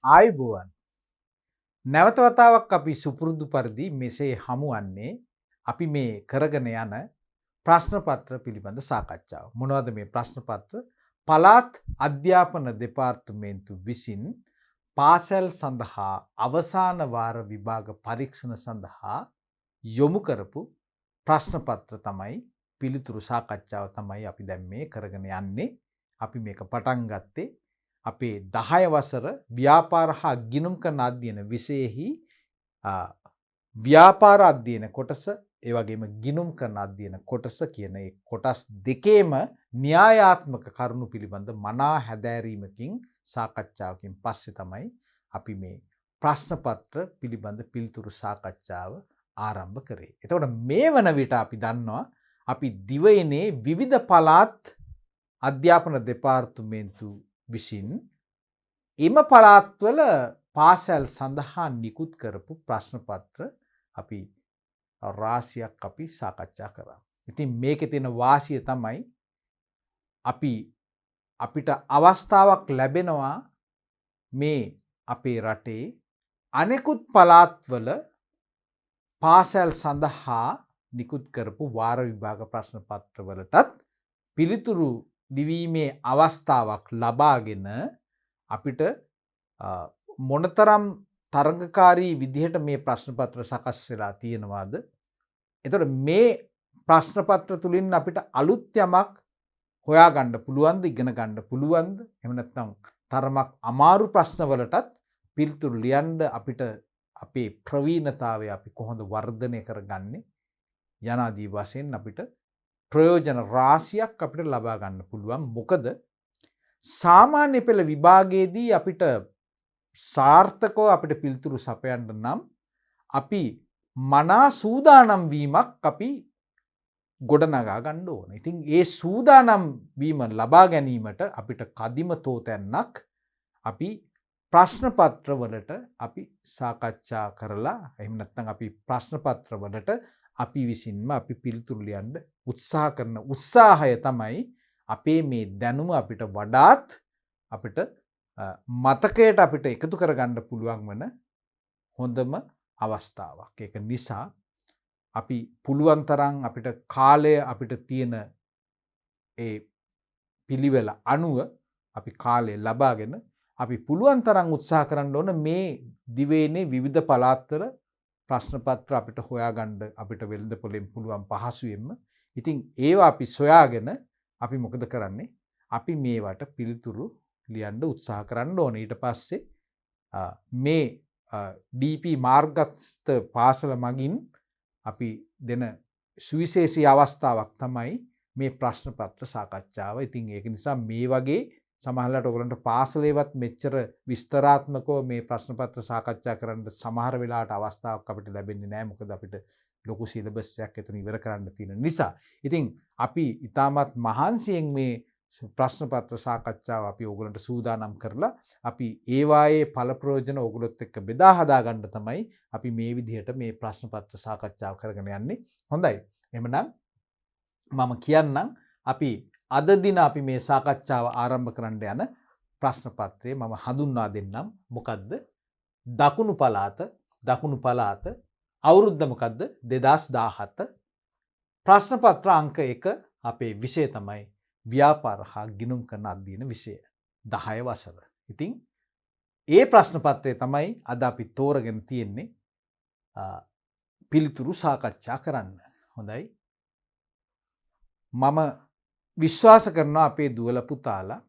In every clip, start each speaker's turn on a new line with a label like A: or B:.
A: ආයුබෝවන් නැවත වතාවක් අපි සුපුරුදු පරිදි මෙසේ හමුවන්නේ අපි මේ කරගෙන යන ප්‍රශ්න පත්‍ර පිළිබඳ සාකච්ඡාව. මොනවද මේ ප්‍රශ්න පත්‍ර? පළාත් අධ්‍යාපන දෙපාර්තමේන්තුව විසින් පාසල් සඳහා අවසාන වාර විභාග පරීක්ෂණ සඳහා යොමු කරපු ප්‍රශ්න පත්‍ර තමයි පිළිතුරු සාකච්ඡාව තමයි අපි දැන් මේ කරගෙන යන්නේ. අපි මේක පටන් ගත්තේ අපේ 10 වසර ව්‍යාපාර හා ගිණුම් කරන අධ්‍යයන විෂයෙහි ව්‍යාපාර අධ්‍යයන කොටස ඒ වගේම ගිණුම් කරන අධ්‍යයන කොටස කියන ඒ කොටස් දෙකේම න්‍යායාත්මක කරුණු පිළිබඳ මනා හැදෑරීමකින් සාකච්ඡාවකින් පස්සේ තමයි අපි මේ ප්‍රශ්න පත්‍ර පිළිබඳ පිළිතුරු සාකච්ඡාව ආරම්භ කරේ. එතකොට මේ වන විට අපි දන්නවා අපි දිවයිනේ විවිධ පළාත් අධ්‍යාපන දෙපාර්තමේන්තුව විසින් එම පළාත්වල පාසල් සඳහා නිකුත් කරපු ප්‍රශ්න පත්‍ර අපි රාශියක් අපි සාකච්ඡා කරා. ඉතින් මේකේ තියෙන වාසිය තමයි අපිට අවස්ථාවක් ලැබෙනවා මේ අපේ රටේ අනෙකුත් පළාත්වල පාසල් සඳහා නිකුත් කරපු වාර විභාග ප්‍රශ්න පත්‍රවලටත් පිළිතුරු ලිවීමේ අවස්ථාවක් ලබාගෙන අපිට මොනතරම් තරඟකාරී විදිහට මේ ප්‍රශ්න පත්‍ර සකස් වෙලා තියෙනවාද? එතකොට මේ ප්‍රශ්න පත්‍ර තුලින් අපිට අලුත් යමක් හොයාගන්න පුළුවන්ද, ඉගෙන ගන්න පුළුවන්ද? එහෙම නැත්නම් තරමක් අමාරු ප්‍රශ්නවලටත් පිළිතුරු ලියන්න අපිට අපේ ප්‍රවීණතාවය අපි කොහොමද වර්ධනය කරගන්නේ? යනාදී වශයෙන් අපිට ප්‍රයෝජන රාශියක් අපිට ලබා ගන්න පුළුවන්. මොකද සාමාන්‍ය පෙළ විභාගයේදී අපිට සාර්ථකව අපිට පිළිතුරු සපයන්න නම් අපි මනා සූදානම් වීමක් අපි ගොඩනගා ගන්න ඕන. ඉතින් ඒ සූදානම් වීම ලබා ගැනීමට අපිට කදිම තෝතැන්නක් අපි ප්‍රශ්න පත්‍ර වලට අපි සාකච්ඡා කරලා එහෙම නැත්නම් අපි ප්‍රශ්න පත්‍ර වලට අපි විසින්ම අපි පිළිතුරු ලියන්න උත්සාහ කරන උත්සාහය තමයි අපේ මේ දැනුම අපිට වඩාත් අපිට මතකයට අපිට එකතු කරගන්න පුළුවන් වන හොඳම අවස්ථාවක්. ඒක නිසා අපි පුළුවන් තරම් අපිට කාලය අපිට තියෙන ඒ පිළිවෙල අනුව අපි කාලය ලබාගෙන අපි පුළුවන් තරම් උත්සාහ කරන්න ඕන මේ දිවයිනේ විවිධ පළාත්වල ප්‍රශ්න පත්‍ර අපිට හොයාගන්න අපිට වෙළඳ පොලෙන් පුළුවන් පහසුවෙන්ම. ඉතින් ඒවා අපි සොයාගෙන අපි මොකද කරන්නේ? අපි මේවට පිළිතුරු ලියන්න උත්සාහ කරන්න ඕනේ. ඊට පස්සේ මේ DP මාර්ගස්ත පාසල මගින් අපි දෙන සුවිශේෂී අවස්ථාවක් තමයි මේ ප්‍රශ්න පත්‍ර සාකච්ඡාව. ඉතින් ඒක නිසා මේ වගේ සමහරවිට ඔයගලන්ට පාසලේවත් මෙච්චර විස්තරාත්මකව මේ ප්‍රශ්න පත්‍ර සාකච්ඡා කරන්න සමහර වෙලාවට අවස්ථාවක් අපිට ලැබෙන්නේ නැහැ. මොකද අපිට ලොකු සිලබස් එකක් එතන ඉවර කරන්න තියෙන නිසා. ඉතින් අපි ඊටමත් මහන්සියෙන් මේ ප්‍රශ්න පත්‍ර සාකච්ඡාව අපි ඔයගලන්ට සූදානම් කරලා අපි ඒ වායේ ඵල ප්‍රයෝජන ඔයගලොත් එක්ක බෙදා හදා ගන්න තමයි අපි මේ විදිහට මේ ප්‍රශ්න පත්‍ර සාකච්ඡාව කරගෙන යන්නේ. හොඳයි. එහෙමනම් මම කියන්නම් අපි අද දින අපි මේ සාකච්ඡාව ආරම්භ කරන්න යන ප්‍රශ්න පත්‍රය මම හඳුන්වා දෙන්නම්. මොකද්ද? දකුණු පළාත අවුරුද්ද මොකද්ද? 2017. ප්‍රශ්න පත්‍ර අංක 1 අපේ විෂය තමයි ව්‍යාපාර හා ගිණුම් කරන අධ්‍යයන විෂය 10 වසර. ඉතින් ඒ ප්‍රශ්න පත්‍රය තමයි අද අපි තෝරගෙන තියෙන්නේ පිළිතුරු සාකච්ඡා කරන්න. හොඳයි. මම විශ්වාස කරනවා අපේ දුවල පුතාලා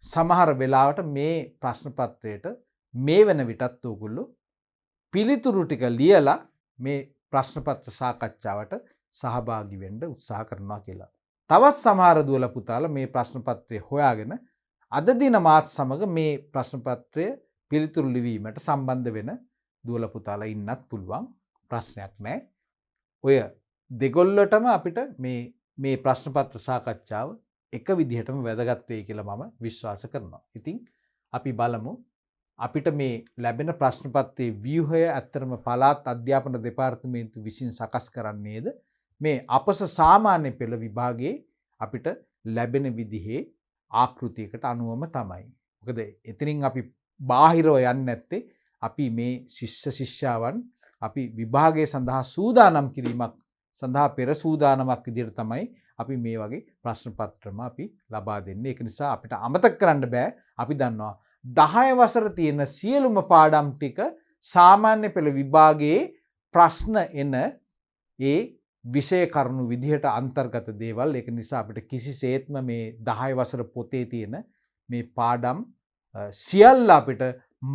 A: සමහර වෙලාවට මේ ප්‍රශ්න පත්‍රයට මේ වෙන විටත් ඕගොල්ලෝ පිළිතුරු ටික ලියලා මේ ප්‍රශ්න පත්‍ර සාකච්ඡාවට සහභාගී වෙන්න උත්සාහ කරනවා කියලා. තවත් සමහර දුවල පුතාලා මේ ප්‍රශ්න පත්‍රය හොයාගෙන අද දින මාත් සමග මේ ප්‍රශ්න පත්‍රය පිළිතුරු ලිවීමට සම්බන්ධ වෙන දුවල පුතාලා ඉන්නත් පුළුවන්. ප්‍රශ්නයක් නැහැ. ඔය දෙගොල්ලටම අපිට මේ ප්‍රශ්න පත්‍ර සාකච්ඡාව එක විදිහටම වැදගත් වෙයි කියලා මම විශ්වාස කරනවා. ඉතින් අපි බලමු අපිට මේ ලැබෙන ප්‍රශ්න පත්‍රයේ ව්‍යුහය ඇත්තටම පළාත් අධ්‍යාපන දෙපාර්තමේන්තුව විසින් සකස් කරන්නේද මේ අපස සාමාන්‍ය පෙළ විභාගයේ අපිට ලැබෙන විදිහේ ආකෘතියකට අනුවම තමයි. මොකද එතනින් අපි බාහිරව යන්නේ නැත්තේ අපි මේ ශිෂ්‍ය ශිෂ්‍යාවන් අපි විභාගයේ සඳහා සූදානම් කිරීමක් සඳහා පෙර සූදානමක් විදිහට තමයි අපි මේ වගේ ප්‍රශ්න පත්‍රම අපි ලබා දෙන්නේ. ඒක නිසා අපිට අමතක කරන්න බෑ. අපි දන්නවා 10 වසර තියෙන සියලුම පාඩම් ටික සාමාන්‍ය පෙළ විභාගයේ ප්‍රශ්න එන ඒ විෂය කරුණු විදිහට අන්තර්ගත දේවල්. ඒක නිසා අපිට කිසිසේත්ම මේ 10 වසර පොතේ තියෙන මේ පාඩම් සියල්ල අපිට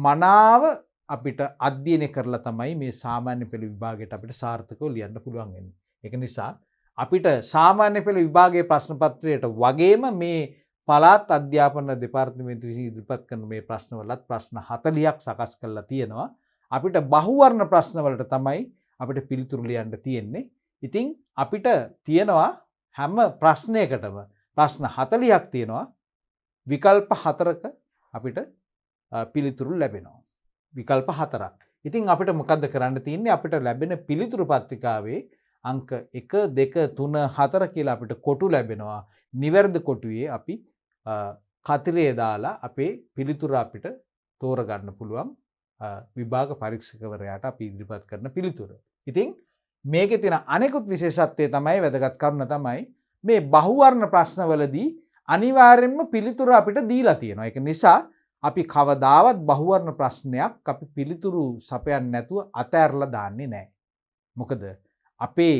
A: මනාව අපිට අධ්‍යයනය කරලා තමයි මේ සාමාන්‍ය පෙළ විභාගයට අපිට සාර්ථකව ලියන්න පුළුවන් වෙන්නේ. ඒක නිසා අපිට සාමාන්‍ය පෙළ විභාගයේ ප්‍රශ්න පත්‍රයට වගේම මේ පළාත් අධ්‍යාපන දෙපාර්තමේන්තුව විසින් ඉදිරිපත් කරන මේ ප්‍රශ්නවලත් ප්‍රශ්න 40ක් සකස් කරලා තියෙනවා. අපිට බහුවර්ණ ප්‍රශ්නවලට තමයි අපිට පිළිතුරු ලියන්න තියෙන්නේ. ඉතින් අපිට තියෙනවා හැම ප්‍රශ්නයකටම ප්‍රශ්න 40ක් තියෙනවා. විකල්ප 4ක අපිට පිළිතුරු ලැබෙනවා. විකල්ප 4ක්. ඉතින් අපිට මොකද්ද කරන්න තියෙන්නේ? අපිට ලැබෙන පිළිතුරු පත්‍රිකාවේ අංක 1 2 3 4 කියලා අපිට කොටු ලැබෙනවා. නිවැරදි කොටුවේ අපි කතිරේ දාලා අපේ පිළිතුර අපිට තෝරගන්න පුළුවන් විභාග පරීක්ෂකවරයාට අපි ඉදිරිපත් කරන පිළිතුර. ඉතින් මේකේ තියෙන අනෙකුත් විශේෂත්වය තමයි වැදගත් කරුණ තමයි මේ බහුවර්ණ ප්‍රශ්නවලදී අනිවාර්යෙන්ම පිළිතුර අපිට දීලා තියෙනවා. ඒක නිසා අපි කවදාවත් බහුවර්ණ ප්‍රශ්නයක් අපි පිළිතුරු සපයන්නේ නැතුව අතෑරලා දාන්නේ නැහැ. මොකද අපේ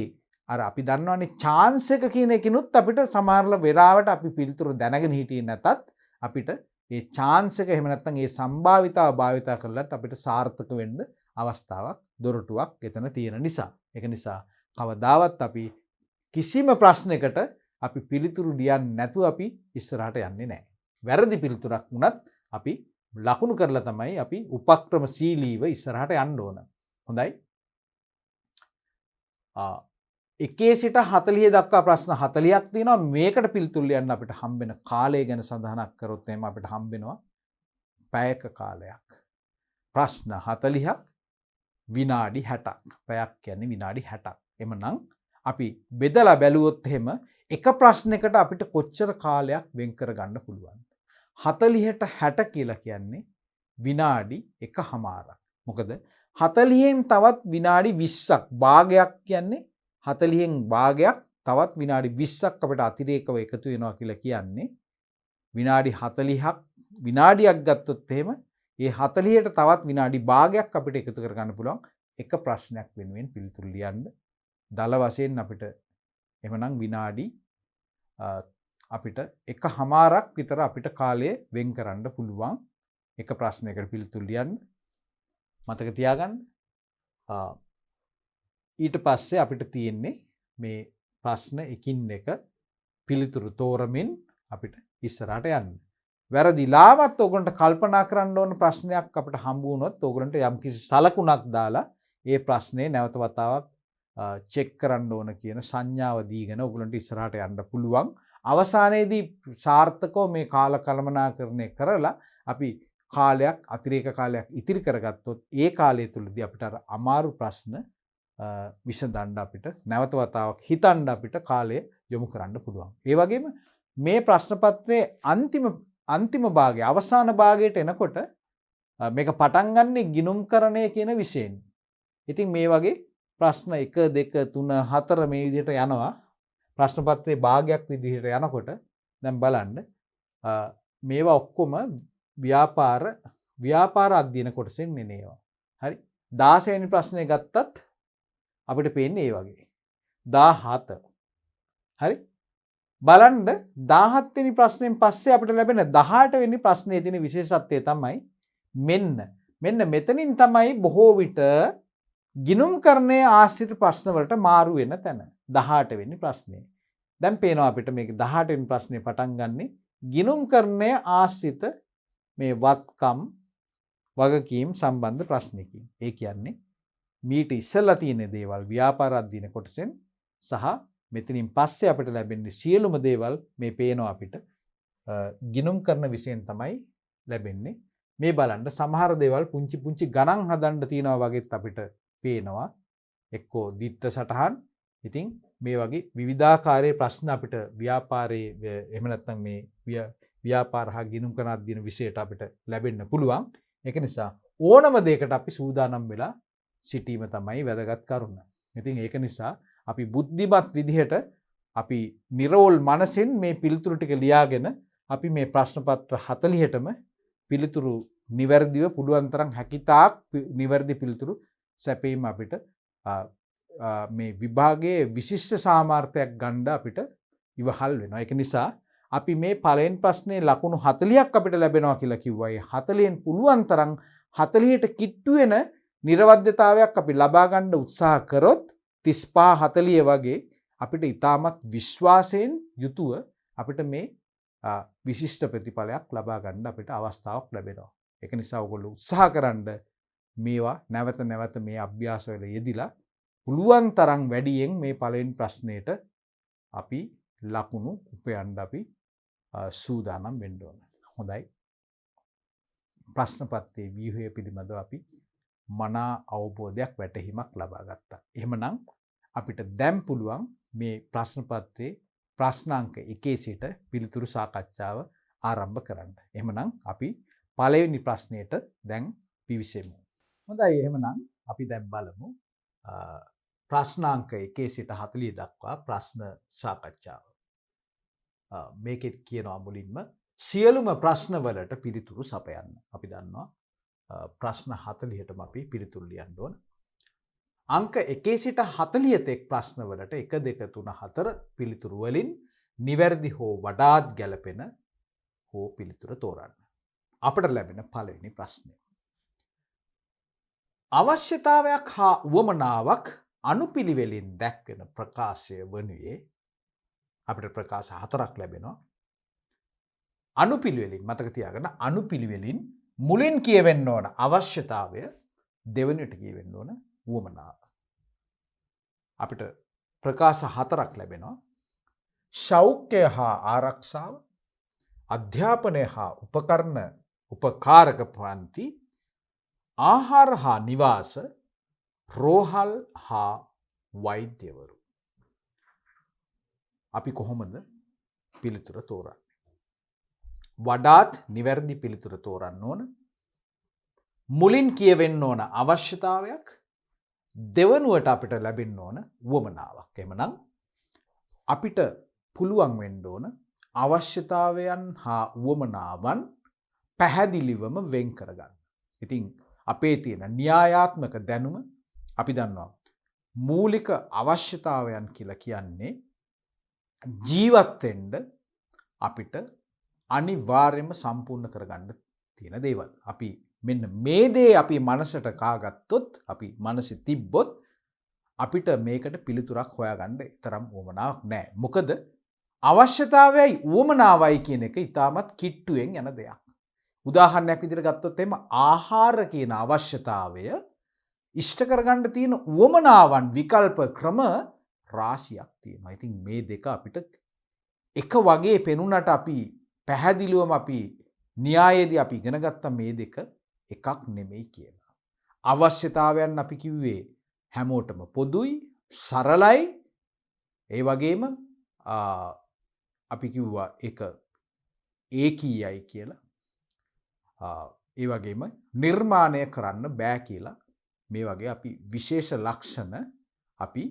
A: අර අපි දන්නවනේ chance එක කියන එකිනුත් අපිට සමහරවල් වෙලාවට අපි පිළිතුරු දැනගෙන හිටියේ නැතත් අපිට ඒ chance එක එහෙම නැත්නම් ඒ සම්භාවිතාව භාවිතා කරලත් අපිට සාර්ථක වෙන්න අවස්ථාවක් දොරටුවක් එතන තියෙන නිසා. ඒක නිසා කවදාවත් අපි කිසිම ප්‍රශ්නයකට අපි පිළිතුරු ලියන්නේ නැතුව අපි ඉස්සරහට යන්නේ නැහැ. වැරදි පිළිතුරක් වුණත් අපි ලකුණු කරලා තමයි අපි උපක්‍රමශීලීව ඉස්සරහට යන්න ඕන. හොඳයි. 1 සිට 40 දක්වා ප්‍රශ්න 40ක් තියෙනවා. මේකට පිළිතුරු ලියන්න අපිට හම්බෙන කාලය ගැන සඳහනක් කරොත් එහෙම අපිට හම්බෙනවා පැයක කාලයක්. ප්‍රශ්න 40ක් විනාඩි 60ක්. පැයක් කියන්නේ විනාඩි 60ක්. එමනම් අපි බෙදලා බැලුවොත් එහෙම එක ප්‍රශ්නයකට අපිට කොච්චර කාලයක් වෙන් කරගන්න පුළුවන්? 40ට 60 කියලා කියන්නේ විනාඩි 1/2. මොකද 40න් තවත් විනාඩි 20ක් භාගයක් කියන්නේ 40න් භාගයක් තවත් විනාඩි 20ක් අපිට අතිරේකව එකතු වෙනවා කියලා කියන්නේ විනාඩි 40ක් විනාඩියක් ගත්තොත් එහෙම ඒ 40ට තවත් විනාඩි භාගයක් අපිට එකතු කරගන්න පුළුවන් එක ප්‍රශ්නයක් වෙනුවෙන් පිළිතුරු ලියන්න. දල වශයෙන් අපිට එහෙමනම් විනාඩි අපිට 1/2ක් විතර අපිට කාලය වෙන් කරන්න පුළුවන් එක ප්‍රශ්නයකට පිළිතුරු ලියන්න. මතක තියාගන්න. ඊට පස්සේ අපිට තියෙන්නේ මේ ප්‍රශ්න එකින් එක පිළිතුරු තෝරමින් අපිට ඉස්සරහට යන්න. වැරදිලාවත් ඕගොල්ලන්ට කල්පනා කරන්න ඕන ප්‍රශ්නයක් අපිට හම්බ වුණොත් ඕගොල්ලන්ට යම්කිසි සලකුණක් දාලා ඒ ප්‍රශ්නේ නැවත වතාවක් චෙක් කරන්න ඕන කියන සංඥාව දීගෙන ඕගොල්ලන්ට ඉස්සරහට යන්න පුළුවන්. අවසානයේදී සාර්ථකව මේ කාල කළමනාකරණය කරලා අපි කාලයක් අතිරේක කාලයක් ඉතිරි කරගත්තොත් ඒ කාලය තුලදී අපිට අර අමාරු ප්‍රශ්න විසඳන්න අපිට නැවත වතාවක් හිතන්න අපිට කාලය යොමු කරන්න පුළුවන්. ඒ වගේම මේ ප්‍රශ්න පත්‍රයේ අන්තිම භාගය අවසාන භාගයට එනකොට මේක පටන් ගන්නේ ගිණුම්කරණය කියන විෂයෙන්. ඉතින් මේ වගේ ප්‍රශ්න 1 2 3 4 මේ විදිහට යනවා. ප්‍රශ්න පත්‍රයේ භාගයක් විදිහට යනකොට දැන් බලන්න මේවා ඔක්කොම ව්‍යාපාර අධ්‍යයන කොටසෙන් එනේවා. හරි. 16 වෙනි ප්‍රශ්නේ ගත්තත් අපිට පේන්නේ ඒ වගේ. 17. හරි. බලන්න 17 වෙනි ප්‍රශ්නෙන් පස්සේ අපිට ලැබෙන 18 වෙනි ප්‍රශ්නේ තියෙන විශේෂත්වය තමයි මෙන්න මෙතනින් තමයි බොහෝ විට ගිණුම්කරණයේ ආශ්‍රිත ප්‍රශ්න වලට මාරු වෙන තැන. 18 වෙනි ප්‍රශ්නේ. දැන් පේනවා අපිට මේක 18 වෙනි ප්‍රශ්නේ පටන් ගන්නෙ ගිණුම්කරණයේ ආශ්‍රිත මේ වත්කම් වගකීම් සම්බන්ධ ප්‍රශ්නකින්. ඒ කියන්නේ මීට ඉස්සෙල්ලා තියෙන දේවල් ව්‍යාපාර අධ්‍යයන කොටසෙන් සහ මෙතනින් පස්සේ අපිට ලැබෙන්නේ සියලුම දේවල් මේ පේනවා අපිට ගිණුම් කරන විෂයෙන් තමයි ලැබෙන්නේ. මේ බලන්න සමහර දේවල් පුංචි පුංචි ගණන් හදන්න තියනවා වගේත් අපිට පේනවා. එක්කෝ දිත්ත සටහන්. ඉතින් මේ වගේ විවිධාකාරයේ ප්‍රශ්න අපිට ව්‍යාපාරයේ එහෙම නැත්නම් මේ ව්‍යාපාර හා ගිණුම් කරන අධ්‍යයන විෂයට අපිට ලැබෙන්න පුළුවන්. ඒක නිසා ඕනම දෙයකට අපි සූදානම් වෙලා සිටීම තමයි වැදගත් කරුණ. ඉතින් ඒක නිසා අපි බුද්ධිමත් විදිහට අපි නිරෝල් මනසින් මේ පිළිතුරු ටික ලියාගෙන අපි මේ ප්‍රශ්න පත්‍ර 40ටම පිළිතුරු නිවැරදිව පුළුවන් තරම් හැකිතාක් නිවැරදි පිළිතුරු සැපීම අපිට මේ විභාගයේ විශිෂ්ට සාමාර්ථයක් ගන්න අපිට ඉවහල් වෙනවා. ඒක නිසා අපි මේ පළවෙනි ප්‍රශ්නේ ලකුණු 40ක් අපිට ලැබෙනවා කියලා කිව්වා. ඒ 40න් පුළුවන් තරම් 40ට කිට්ටු වෙන නිර්වද්‍යතාවයක් අපි ලබා ගන්න උත්සාහ කරොත් 35 40 වගේ අපිට ඊටමත් විශ්වාසයෙන් යුතුව අපිට මේ විශිෂ්ට ප්‍රතිඵලයක් ලබා ගන්න අපිට අවස්ථාවක් ලැබෙනවා. ඒක නිසා ඔයගොල්ලෝ උත්සාහ කරන්න මේවා නැවත නැවත මේ අභ්‍යාසවල යෙදිලා පුළුවන් තරම් වැඩියෙන් මේ පළවෙනි ප්‍රශ්නෙට අපි ලකුණු උපයන්න අපි සූදානම් වෙන්න ඕන. හොඳයි. ප්‍රශ්න පත්‍රයේ ව්‍යුහය පිළිබඳව අපි මනා අවබෝධයක් වැටහීමක් ලබා ගත්තා. එහෙමනම් අපිට දැන් පුළුවන් මේ ප්‍රශ්න පත්‍රයේ ප්‍රශ්නාංක 1 සිට පිළිතුරු සාකච්ඡාව ආරම්භ කරන්න. එහෙමනම් අපි පළවෙනි ප්‍රශ්නයට දැන් පිවිසෙමු. හොඳයි. එහෙමනම් අපි දැන් බලමු ප්‍රශ්නාංක 1 සිට 40 දක්වා ප්‍රශ්න සාකච්ඡාව. මේකෙත් කියනවා මුලින්ම සියලුම ප්‍රශ්නවලට පිළිතුරු සපයන්න. අපි දන්නවා ප්‍රශ්න 40ටම අපි පිළිතුරු ලියන්න ඕන. අංක 1 සිට 40 තෙක් ප්‍රශ්නවලට 1 2 3 4 පිළිතුරු වලින් නිවැරදි හෝ වඩාත් ගැළපෙන හෝ පිළිතුර තෝරන්න. අපට ලැබෙන පළවෙනි ප්‍රශ්නය. අවශ්‍යතාවයක් හා උවමනාවක් අනුපිළිවෙලින් දැක්වෙන ප්‍රකාශය වනුයේ අපිට ප්‍රකාශ 4ක් ලැබෙනවා. අනුපිළිවෙලින් මතක තියාගන්න අනුපිළිවෙලින් මුලින් කියවෙන්න ඕන අවශ්‍යතාවය දෙවෙනිට කියවෙන්න ඕන උවමනාව. අපිට ප්‍රකාශ 4ක් ලැබෙනවා. ශෞක්‍ය හා ආරක්ෂාව, අධ්‍යාපනය හා උපකරණ උපකාරක පන්ති, ආහාර හා නිවාස, රෝහල් හා වෛද්‍යවරු. අපි කොහොමද පිළිතුර තෝරන්නේ? වඩාත් නිවැරදි පිළිතුර තෝරන්න ඕන. මුලින් කියවෙන්න ඕන අවශ්‍යතාවයක්, දෙවනුවට අපිට ලැබෙන්න ඕන උවමනාවක්. එහෙමනම් අපිට පුළුවන් වෙන්න ඕන අවශ්‍යතාවයන් හා උවමනාවන් පැහැදිලිවම වෙන් කරගන්න. ඉතින් අපේ තියෙන න්‍යායාත්මක දැනුම අපි දන්නවා මූලික අවශ්‍යතාවයන් කියලා කියන්නේ ජීවත් වෙන්න අපිට අනිවාර්යයෙන්ම සම්පූර්ණ කරගන්න තියෙන දේවල්. අපි මෙන්න මේ දේ අපි මනසට කාගත්තොත්, අපි මනසේ තිබ්බොත් අපිට මේකට පිළිතුරක් හොයාගන්න තරම් උවමනාවක් නැහැ. මොකද අවශ්‍යතාවයයි උවමනාවයි කියන එක ඊටමත් කිට්ටුවෙන් යන දෙයක්. උදාහරණයක් විදිහට ගත්තොත් එimhe ආහාර කියන අවශ්‍යතාවය ඉෂ්ට කරගන්න තියෙන උවමනාවන් විකල්ප ක්‍රම රාශියක් තියෙනවා. ඉතින් මේ දෙක අපිට එක වගේ පෙනුනට අපි පැහැදිලිවම අපි න්‍යායයේදී අපි ඉගෙන ගත්ත මේ දෙක එකක් නෙමෙයි කියලා. අවශ්‍යතාවයන් අපි කිව්වේ හැමෝටම පොදුයි, සරලයි. ඒ වගේම අපි කිව්වා ඒක ඒකීයයි කියලා. ඒ වගේම නිර්මාණය කරන්න බෑ කියලා. මේ වගේ අපි විශේෂ ලක්ෂණ අපි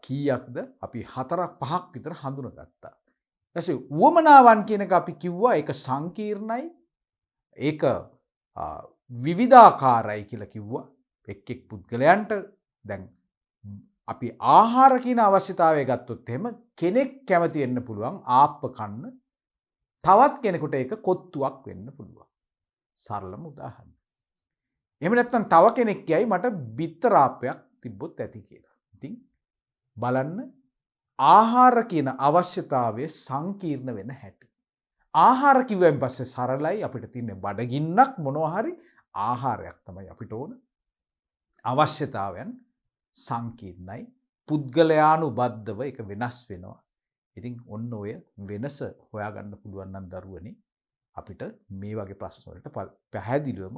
A: කීයක්ද අපි 4-5ක් විතර හඳුනගත්තා. ඊපස්සේ උවමනාවන් කියන එක අපි කිව්වා ඒක සංකීර්ණයි, ඒක විවිධාකාරයි කියලා කිව්වා. එක් එක් පුද්ගලයන්ට දැන් අපි ආහාර කියන අවශ්‍යතාවය ගත්තොත් එහෙම කෙනෙක් කැමති වෙන්න පුළුවන් ආප්ප කන්න, තවත් කෙනෙකුට ඒක කොත්තුවක් වෙන්න පුළුවන්. සරලම උදාහරණ. එහෙම නැත්නම් තව කෙනෙක් කියයි මට බිත්තර ආප්පයක් තිබ්බොත් ඇති කියලා. ඉතින් බලන්න ආහාර කියන අවශ්‍යතාවය සංකීර්ණ වෙන හැටි. ආහාර කිව්වෙන් පස්සේ සරලයි, අපිට තියෙන බඩගින්නක් මොනවා හරි ආහාරයක් තමයි අපිට ඕන. අවශ්‍යතාවයන් සංකීර්ණයි, පුද්ගලයානුබද්ධව ඒක වෙනස් වෙනවා. ඉතින් ඔන්න ඔය වෙනස හොයාගන්න පුළුවන් නම් දරුවනේ අපිට මේ වගේ ප්‍රශ්න වලට පැහැදිලිවම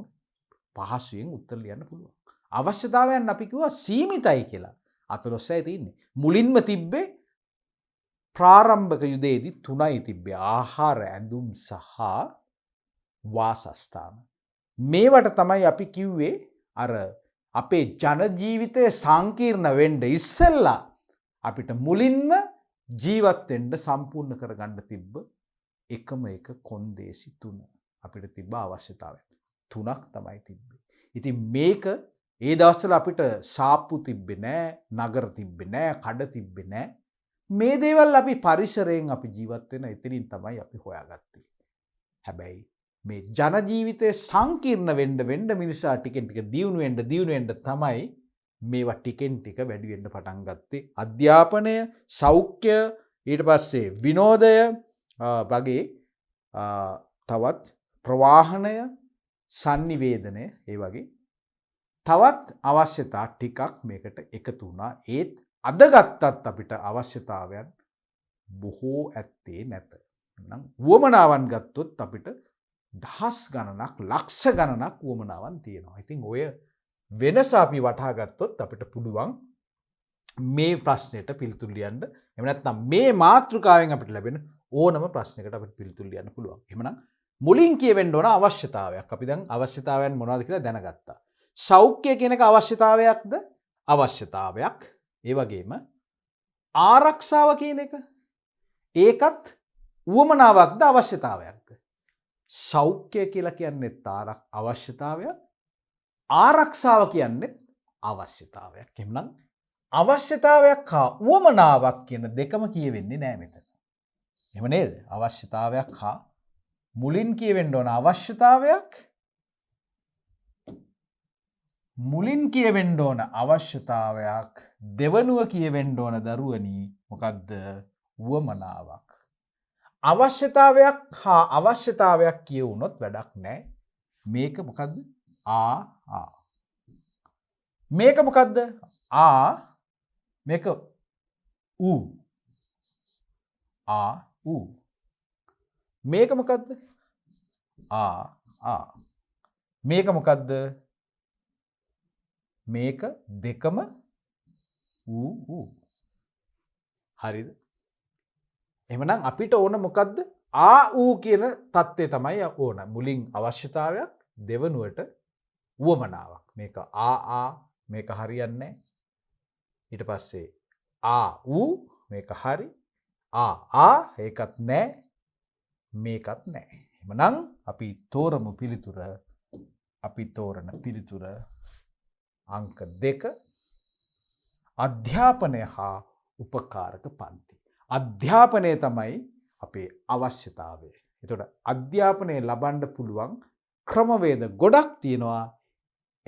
A: පහසුවෙන් උත්තර ලියන්න පුළුවන්. අවශ්‍යතාවයන් අපි කිව්වා සීමිතයි කියලා. අතලොස්සයි තියෙන්නේ. මුලින්ම තිබ්බේ ප්‍රාරම්භක යුදයේදී 3යි තිබ්බේ. ආහාර, ඇඳුම් සහ වාසස්ථාන. මේවට තමයි අපි කිව්වේ අර අපේ ජන ජීවිතය සංකීර්ණ වෙන්න ඉස්සෙල්ලා අපිට මුලින්ම ජීවත් වෙන්න සම්පූර්ණ කරගන්න තිබ්බ එකම එක කොන්දේසි තුන අපිට තිබ්බ අවශ්‍යතාවය. තුනක් තමයි තිබ්බේ. ඉතින් මේක ඒ දවස්වල අපිට සාප්පු තිබ්බේ නෑ, නගර තිබ්බේ නෑ, කඩ තිබ්බේ නෑ. මේ දේවල් අපි පරිසරයෙන් අපි ජීවත් වෙන එතනින් තමයි අපි හොයාගත්තේ. හැබැයි මේ ජන ජීවිතය සංකීර්ණ වෙන්න මිනිසා ටිකෙන් ටික දියුණු වෙන්න තමයි මේවා ටිකෙන් ටික වැඩි වෙන්න පටන් ගත්තේ. අධ්‍යාපනය, සෞඛ්‍ය, ඊට පස්සේ විනෝදය වගේ තවත් ප්‍රවාහනය, sannivedana ඒ වගේ තවත් අවශ්‍යතා ටිකක් මේකට එකතු වුණා. ඒත් අද ගත්තත් අපිට අවශ්‍යතාවයන් බොහෝ ඇත්තේ නැත. නම් වුවමනාවන් ගත්තොත් අපිට දහස් ගණනක්, ලක්ෂ ගණනක් වුවමනාවන් තියෙනවා. ඉතින් ඔය වෙනස අපි වටහා ගත්තොත් අපිට පුළුවන් මේ ප්‍රශ්නෙට පිළිතුරු ලියන්න. එහෙම නැත්නම් මේ මාතෘකාවෙන් අපිට ලැබෙන ඕනම ප්‍රශ්නයකට අපිට පිළිතුරු ලියන්න පුළුවන්. එහෙමනම් මුලින් කියවෙන්න ඕන අවශ්‍යතාවයක්. අපි දැන් අවශ්‍යතාවයන් මොනවද කියලා දැනගත්තා. සෞඛ්‍ය කියන එක අවශ්‍යතාවයක්ද? අවශ්‍යතාවයක්. ඒ වගේම ආරක්ෂාව කියන එක ඒකත් උවමනාවක්ද අවශ්‍යතාවයක්ද? සෞඛ්‍ය කියලා කියන්නේ අවශ්‍යතාවයක්. ආරක්ෂාව කියන්නේ අවශ්‍යතාවයක්. එහෙනම් අවශ්‍යතාවයක් හා උවමනාවක් කියන දෙකම කියවෙන්නේ නෑ මෙතන. එහෙම නේද? අවශ්‍යතාවයක් හා මුලින් කියවෙන්න ඕන අවශ්‍යතාවයක්, මුලින් කියවෙන්න ඕන අවශ්‍යතාවයක්, දෙවනුව කියවෙන්න ඕන දරුවනි මොකක්ද? උවමනාවක්. අවශ්‍යතාවයක් හා අවශ්‍යතාවයක් කියවුනොත් වැඩක් නෑ. මේක මොකද්ද? මේක මොකද්ද? මේක මේක මොකද්ද? මේක මොකද්ද? මේක දෙකම හරිද? එහෙනම් අපිට ඕන මොකද්ද? කියන தත්ත්වය තමයි ඕන. මුලින් අවශ්‍යතාවයක්, දෙවනුවට උවමනාවක්. මේක මේක හරියන්නේ නැහැ. ඊට පස්සේ මේක හරි. ඒකත් නැහැ. මේකත් නැහැ. එහෙනම් අපි තෝරමු පිළිතුර. අපි තෝරන පිළිතුර අංක 2 අධ්‍යාපනය හා උපකාරක පන්ති. අධ්‍යාපනය තමයි අපේ අවශ්‍යතාවය. එතකොට අධ්‍යාපනය ලබන්න පුළුවන් ක්‍රමවේද ගොඩක් තියෙනවා.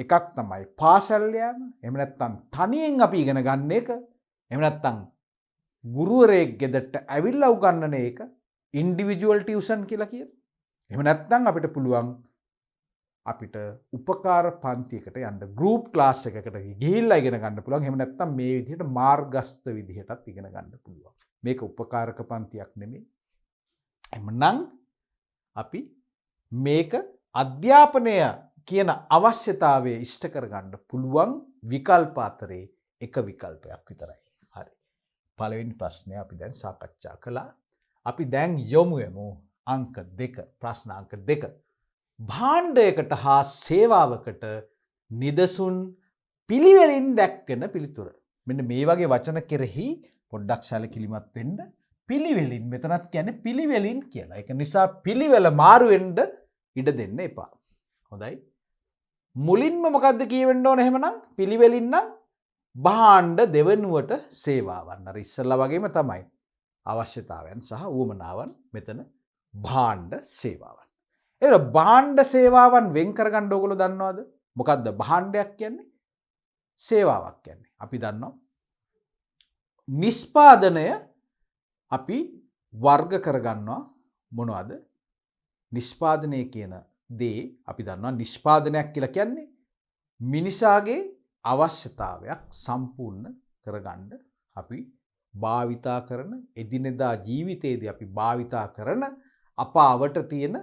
A: එකක් තමයි පාසල් යාම. එහෙම නැත්නම් තනියෙන් අපි ඉගෙන ගන්න එක. එහෙම නැත්නම් ගුරුවරයෙක් ගෙදරට ඇවිල්ලා උගන්වන එක ඉන්ඩිවිජුවල් ටියුෂන් කියලා කියන. එහෙම නැත්නම් අපිට පුළුවන් අපිට උපකාර පන්තියකට යන්න, ගෲප් ක්ලාස් එකකට ගිහිල්ලා ඉගෙන ගන්න පුළුවන්. එහෙම නැත්නම් මේ විදිහට මාර්ගස්ත විදිහටත් ඉගෙන ගන්න පුළුවන්. මේක උපකාරක පන්තියක් නෙමෙයි. එහෙනම් අපි මේක අධ්‍යාපනය කියන අවශ්‍යතාවය ඉෂ්ට කරගන්න පුළුවන් විකල්ප අතරේ එක විකල්පයක් විතරයි. හරි. පළවෙනි ප්‍රශ්නය අපි දැන් සාකච්ඡා කළා. අපි දැන් යමු අංක 2, ප්‍රශ්න අංක 2. භාණ්ඩයකට හා සේවාවකට නිදසුන් පිළිවෙලින් දැක්වෙන පිළිතුර. මෙන්න මේ වගේ වචන කෙරෙහි පොඩ්ඩක් සැලකිලිමත් වෙන්න. පිළිවෙලින් මෙතනත් කියන්නේ පිළිවෙලින් කියලා. ඒක නිසා පිළිවෙල මාරු වෙන්න ඉඩ දෙන්න එපා. හොඳයි. මුලින්ම මොකද්ද කියවෙන්න ඕන? එහෙමනම් පිළිවෙලින් නම් භාණ්ඩ, දෙවනුවට සේවාවන්. අර ඉස්සෙල්ලා වගේම තමයි. අවශ්‍යතාවයන් සහ උවමනාවන් මෙතන භාණ්ඩ සේවාවන්. ඒක භාණ්ඩ සේවාවන් වෙන් කරගන්න ඕගොල්ලෝ දන්නවද? මොකද්ද භාණ්ඩයක් කියන්නේ? සේවාවක් කියන්නේ. අපි දන්නවා නිෂ්පාදනය අපි වර්ග කරගන්නවා මොනවද? නිෂ්පාදනය කියන දේ අපි දන්නවා නිෂ්පාදනයක් කියලා කියන්නේ මිනිසාගේ අවශ්‍යතාවයක් සම්පූර්ණ කරගන්න අපි භාවිතා කරන එදිනෙදා ජීවිතයේදී අපි භාවිතා කරන අප අවට තියෙන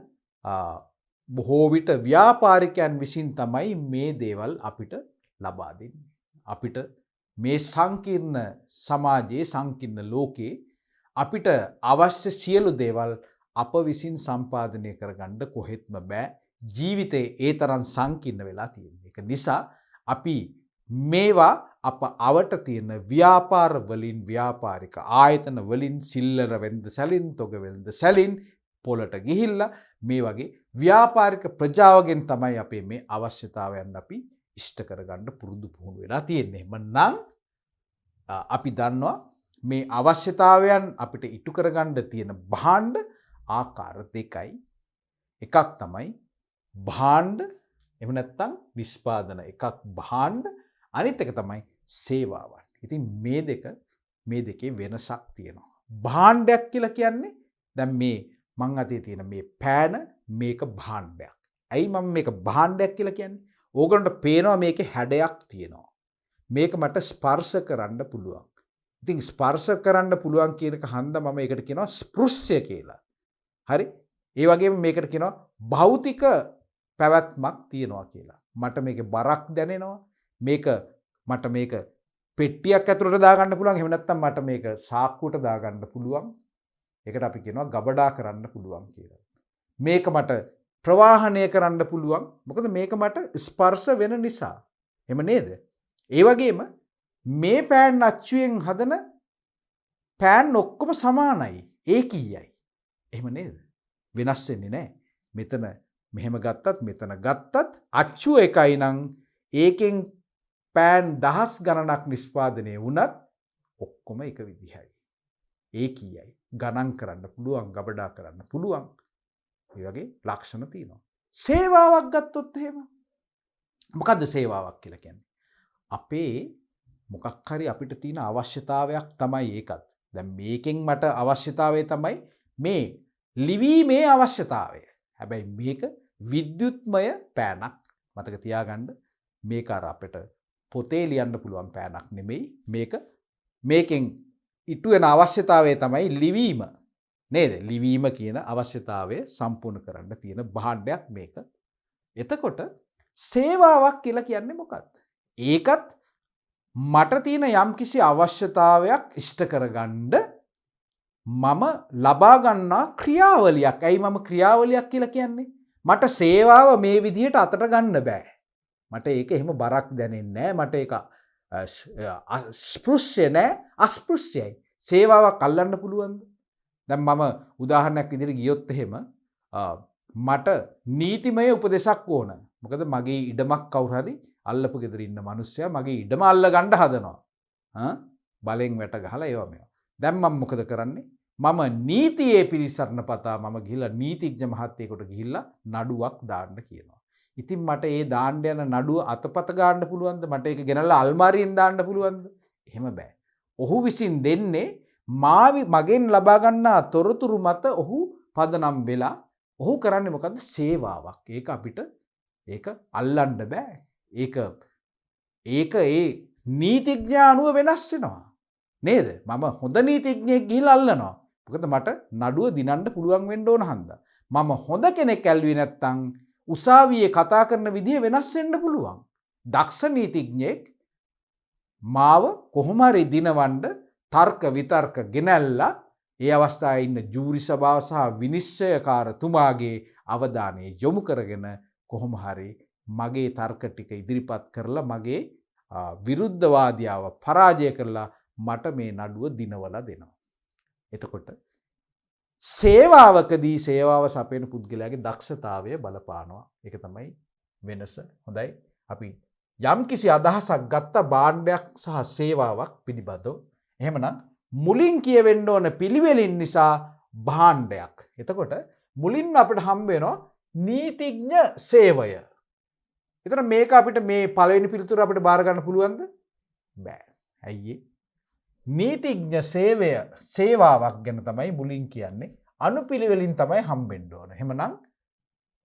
A: බොහෝ විට ව්‍යාපාරිකයන් විසින් තමයි මේ දේවල් අපිට ලබා දෙන්නේ. අපිට මේ සංකීර්ණ සමාජයේ සංකීර්ණ ලෝකේ අපිට අවශ්‍ය සියලු දේවල් අප විසින් සම්පාදනය කරගන්න කොහෙත්ම බෑ. ජීවිතේ ඒ තරම් සංකීර්ණ වෙලා තියෙන්නේ. ඒක නිසා අපි මේවා අප අවට තියෙන ව්‍යාපාර වලින් ව්‍යාපාරික ආයතන වලින් සිල්ලර වෙන්ද සැලින් තොග වෙන්ද සැලින් පොලට ගිහිල්ලා මේ වගේ ව්‍යාපාරික ප්‍රජාවගෙන් තමයි අපේ මේ අවශ්‍යතාවයන් අපි ඉෂ්ට කරගන්න පුරුදු පුහුණු වෙලා තියෙන්නේ. එහෙනම් අපි දන්නවා මේ අවශ්‍යතාවයන් අපිට ඉටු කරගන්න තියෙන භාණ්ඩ ආකාර දෙකයි. එකක් තමයි භාණ්ඩ එහෙම නැත්නම් නිෂ්පාදන. එකක් භාණ්ඩ අනිත් එක තමයි සේවාවන්. ඉතින් මේ දෙකේ වෙනසක් තියෙනවා. භාණ්ඩයක් කියලා කියන්නේ දැන් මේ මං අතේ තියෙන මේ පෑන මේක භාණ්ඩයක්. ඇයි මම මේක භාණ්ඩයක් කියලා කියන්නේ? ඕගොල්ලන්ට පේනවා මේකේ හැඩයක් තියෙනවා. මේක මට ස්පර්ශ කරන්න පුළුවන්. ඉතින් ස්පර්ශ කරන්න පුළුවන් කියන එක හන්ද මම ඒකට කියනවා ස්පෘශ්‍ය කියලා. හරි? ඒ වගේම මේකට කියනවා භෞතික පැවැත්මක් තියෙනවා කියලා. මට මේකේ බරක් දැනෙනවා. මට මේක පෙට්ටියක් ඇතුළට දාගන්න පුළුවන්. එහෙම නැත්නම් මට මේක සාක්කුවට දාගන්න පුළුවන්. ඒකට අපි කියනවා ගබඩා කරන්න පුළුවන් කියලා. මේක මට ප්‍රවාහනය කරන්න පුළුවන්. මොකද මේක මට ස්පර්ශ වෙන නිසා. එහෙම නේද? ඒ වගේම මේ පෑන් අච්චුවෙන් හදන පෑන් ඔක්කොම සමානයි. ඒකීයයි. එහෙම නේද? වෙනස් වෙන්නේ නැහැ. මෙතන මෙහෙම ගත්තත් මෙතන ගත්තත් අච්චුව එකයි නම් ඒකෙන් පෑන් දහස් ගණනක් නිෂ්පාදනය වුණත් ඔක්කොම එක විදිහයි. ඒකීයයි. ගණන් කරන්න පුළුවන්, ගබඩා කරන්න පුළුවන්. ඒ වගේ ලක්ෂණ තියෙනවා. සේවාවක් ගත්තොත් එහෙම මොකද්ද සේවාවක් කියලා කියන්නේ? අපේ මොකක් හරි අපිට තියෙන අවශ්‍යතාවයක් තමයි ඒකත්. දැන් මේකෙන් මට අවශ්‍යතාවය තමයි මේ ලිවීමේ අවශ්‍යතාවය. හැබැයි මේක විද්‍යුත්මය පෑනක්. මතක තියාගන්න මේක අර අපිට පොතේ ලියන්න පුළුවන් පෑනක් නෙමෙයි. මේකෙන් ඉටු වෙන අවශ්‍යතාවය තමයි ලිවීම. නේද? ලිවීම කියන අවශ්‍යතාවය සම්පූර්ණ කරන්න තියෙන භාණ්ඩයක් මේක. එතකොට සේවාවක් කියලා කියන්නේ මොකක්ද? ඒකත් මට තියෙන යම්කිසි අවශ්‍යතාවයක් ඉෂ්ට කරගන්න මම ලබා ගන්නා ක්‍රියාවලියක්. ඇයි මම ක්‍රියාවලියක් කියලා කියන්නේ? මට සේවාව මේ විදිහට අතට ගන්න බෑ. මට ඒක එහෙම බරක් දැනෙන්නේ නැහැ. මට ඒක ස්පෘශ්‍ය නැහැ, අස්පෘශ්‍යයි. සේවාවක් අල්ලන්න පුළුවන්ද? දැන් මම උදාහරණයක් විදිහට ගියොත් එහෙම මට නීතිමය උපදේශක් ඕන. මොකද මගේ ඉඩමක් කවුරු හරි අල්ලපු ගෙදර ඉන්න මිනිස්සයා මගේ ඉඩම අල්ල ගන්න හදනවා. බලෙන් වැට ගහලා ඒවා මේවා. දැන් මම මොකද කරන්නේ? මම නීතියේ පිළිසරණ පතා මම ගිහිල්ලා නීතිඥ මහත්තයෙකුට ගිහිල්ලා නඩුවක් දාන්න කියනවා. ඉතින් මට ඒ දාන්න යන නඩුව අතපත ගන්න පුළුවන්ද? මට ඒක ගෙනල්ලා අල්මාරියෙන් දාන්න පුළුවන්ද? එහෙම බෑ. ඔහු විසින් දෙන්නේ මගෙන් ලබා ගන්නා තොරතුරු මත ඔහු පදනම් වෙලා ඔහු කරන්නේ මොකද්ද? සේවාවක්. ඒක අපිට ඒක අල්ලන්න බෑ. ඒක ඒ නීතිඥයා අනුව වෙනස් වෙනවා. නේද? මම හොඳ නීතිඥයෙක් ගිහිල්ලා අල්ලනවා. මොකද මට නඩුව දිනන්න පුළුවන් වෙන්න ඕන හන්දා. මම හොඳ කෙනෙක් ඇල්ලුවේ නැත්තම් උසාවියේ කතා කරන විදිය වෙනස් වෙන්න පුළුවන්. දක්ෂ නීතිඥයෙක් මාව කොහොම හරි දිනවන්න තර්ක විතර්ක ගෙනල්ලා ඒ අවස්ථාවේ ඉන්න ජූරි සභාව සහ විනිශ්චයකාරතුමාගේ අවධානය යොමු කරගෙන කොහොම හරි මගේ තර්ක ටික ඉදිරිපත් කරලා මගේ විරුද්ධවාදියාව පරාජය කරලා මට මේ නඩුව දිනවලා දෙනවා. එතකොට සේවාවකදී සේවාව සපයන පුද්ගලයාගේ දක්ෂතාවය බලපානවා. ඒක තමයි වෙනස. හොඳයි. අපි යම්කිසි අදහසක් ගත්ත භාණ්ඩයක් සහ සේවාවක් පිළිබඳව. එහෙමනම් මුලින් කියවෙන්න ඕන පිළිවෙලින් නිසා භාණ්ඩයක්. එතකොට මුලින්ම අපිට හම්බ වෙනවා නීතිඥ සේවය. එතන මේක අපිට මේ පළවෙනි පිළිතුර අපිට බාර ගන්න පුළුවන්ද? බෑ. ඇයි? නීතිඥ සේවය සේවාවක් ගැන තමයි මුලින් කියන්නේ. අනුපිළිවෙලින් තමයි හම්බෙන්න ඕන. එහෙමනම්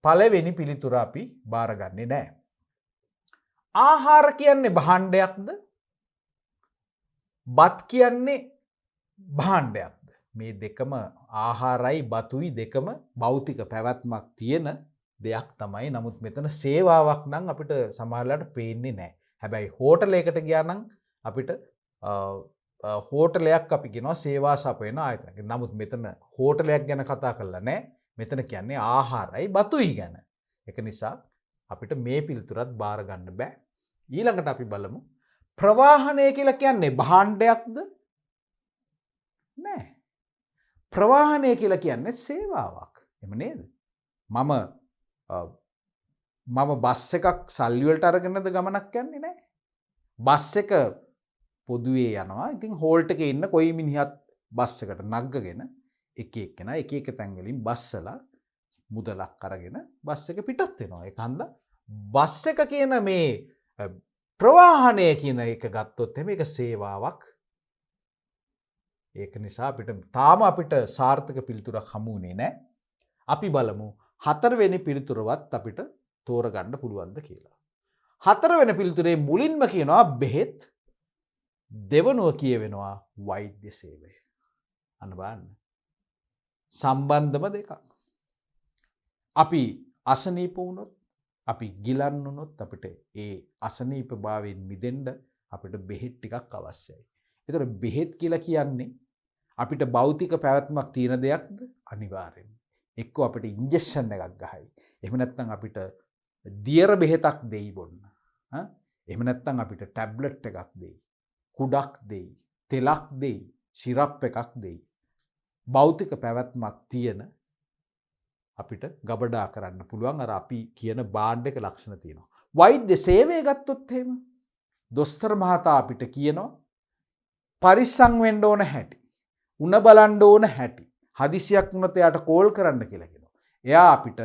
A: පළවෙනි පිළිතුර අපි බාරගන්නේ නැහැ. ආහාර කියන්නේ භාණ්ඩයක්ද? බත් කියන්නේ භාණ්ඩයක්ද? මේ දෙකම ආහාරයි බතුයි දෙකම භෞතික පැවැත්මක් තියෙන දෙයක් තමයි. නමුත් මෙතන සේවාවක් නම් අපිට සමහරවිට පේන්නේ නැහැ. හැබැයි හෝටලයකට ගියා නම් අපිට හෝටලයක් අපි කියනවා සේවා සපයන ආයතනයක්. නමුත් මෙතන හෝටලයක් ගැන කතා කරලා නැහැ. මෙතන කියන්නේ ආහාරයි බතුයි ගැන. ඒක නිසා අපිට මේ පිළිතුරත් බාර ගන්න බෑ. ඊළඟට අපි බලමු ප්‍රවාහනය කියලා කියන්නේ භාණ්ඩයක්ද? නෑ. ප්‍රවාහනය කියලා කියන්නේ සේවාවක්. එහෙම නේද? මම බස් එකක් සල්ලි වලට අරගෙනද ගමනක් යන්නේ නෑ. බස් එක පොදුවේ යනවා. ඉතින් හෝල්ට් එකේ ඉන්න කොයි මිනිහත් බස් එකට නග්ගගෙන එක එක්කෙනා එක එක තැන් වලින් බස්සලා මුදලක් අරගෙන බස් එක පිටත් වෙනවා. ඒක හන්දා බස් එක කියන මේ ප්‍රවාහනය කියන එක ගත්තොත් මේක සේවාවක්. ඒක නිසා අපිට සාර්ථක පිළිතුරක් හමු වුණේ නැහැ. අපි බලමු හතරවෙනි පිළිතුරවත් අපිට තෝරගන්න පුළුවන්ද කියලා. හතරවෙනි පිළිතුරේ මුලින්ම කියනවා බෙහෙත්, දෙවනුව කියවෙනවා වෛද්‍ය සේවය. අන්න බලන්න. සම්බන්ධම දෙකක්. අපි අසනීප වුණොත්, අපි ගිලන් වුණොත් අපිට ඒ අසනීප භාවයෙන් මිදෙන්න අපිට බෙහෙත් ටිකක් අවශ්‍යයි. ඒතර බෙහෙත් කියලා කියන්නේ අපිට භෞතික පැවැත්මක් තියෙන දෙයක්ද? අනිවාර්යෙන්. එක්කෝ අපිට ඉන්ජෙක්ෂන් එකක් ගහයි. එහෙම නැත්නම් අපිට දියර බෙහෙතක් දෙයි බොන්න. එහෙම නැත්නම් අපිට ටැබ්ලට් එකක් දෙයි. කුඩක් දෙයි. තෙලක් දෙයි. සිරප් එකක් දෙයි. භෞතික පැවැත්මක් තියෙන අපිට ගබඩා කරන්න පුළුවන් අර අපි කියන භාණ්ඩයක ලක්ෂණ තියෙනවා. වෛද්‍ය සේවය ගත්තොත් එහෙම දොස්තර මහතා අපිට කියනවා පරිස්සම් වෙන්න ඕන හැටි, උණ බලන්න ඕන හැටි, හදිසියක් වුණත් එයාට කෝල් කරන්න කියලා කියනවා. එයා අපිට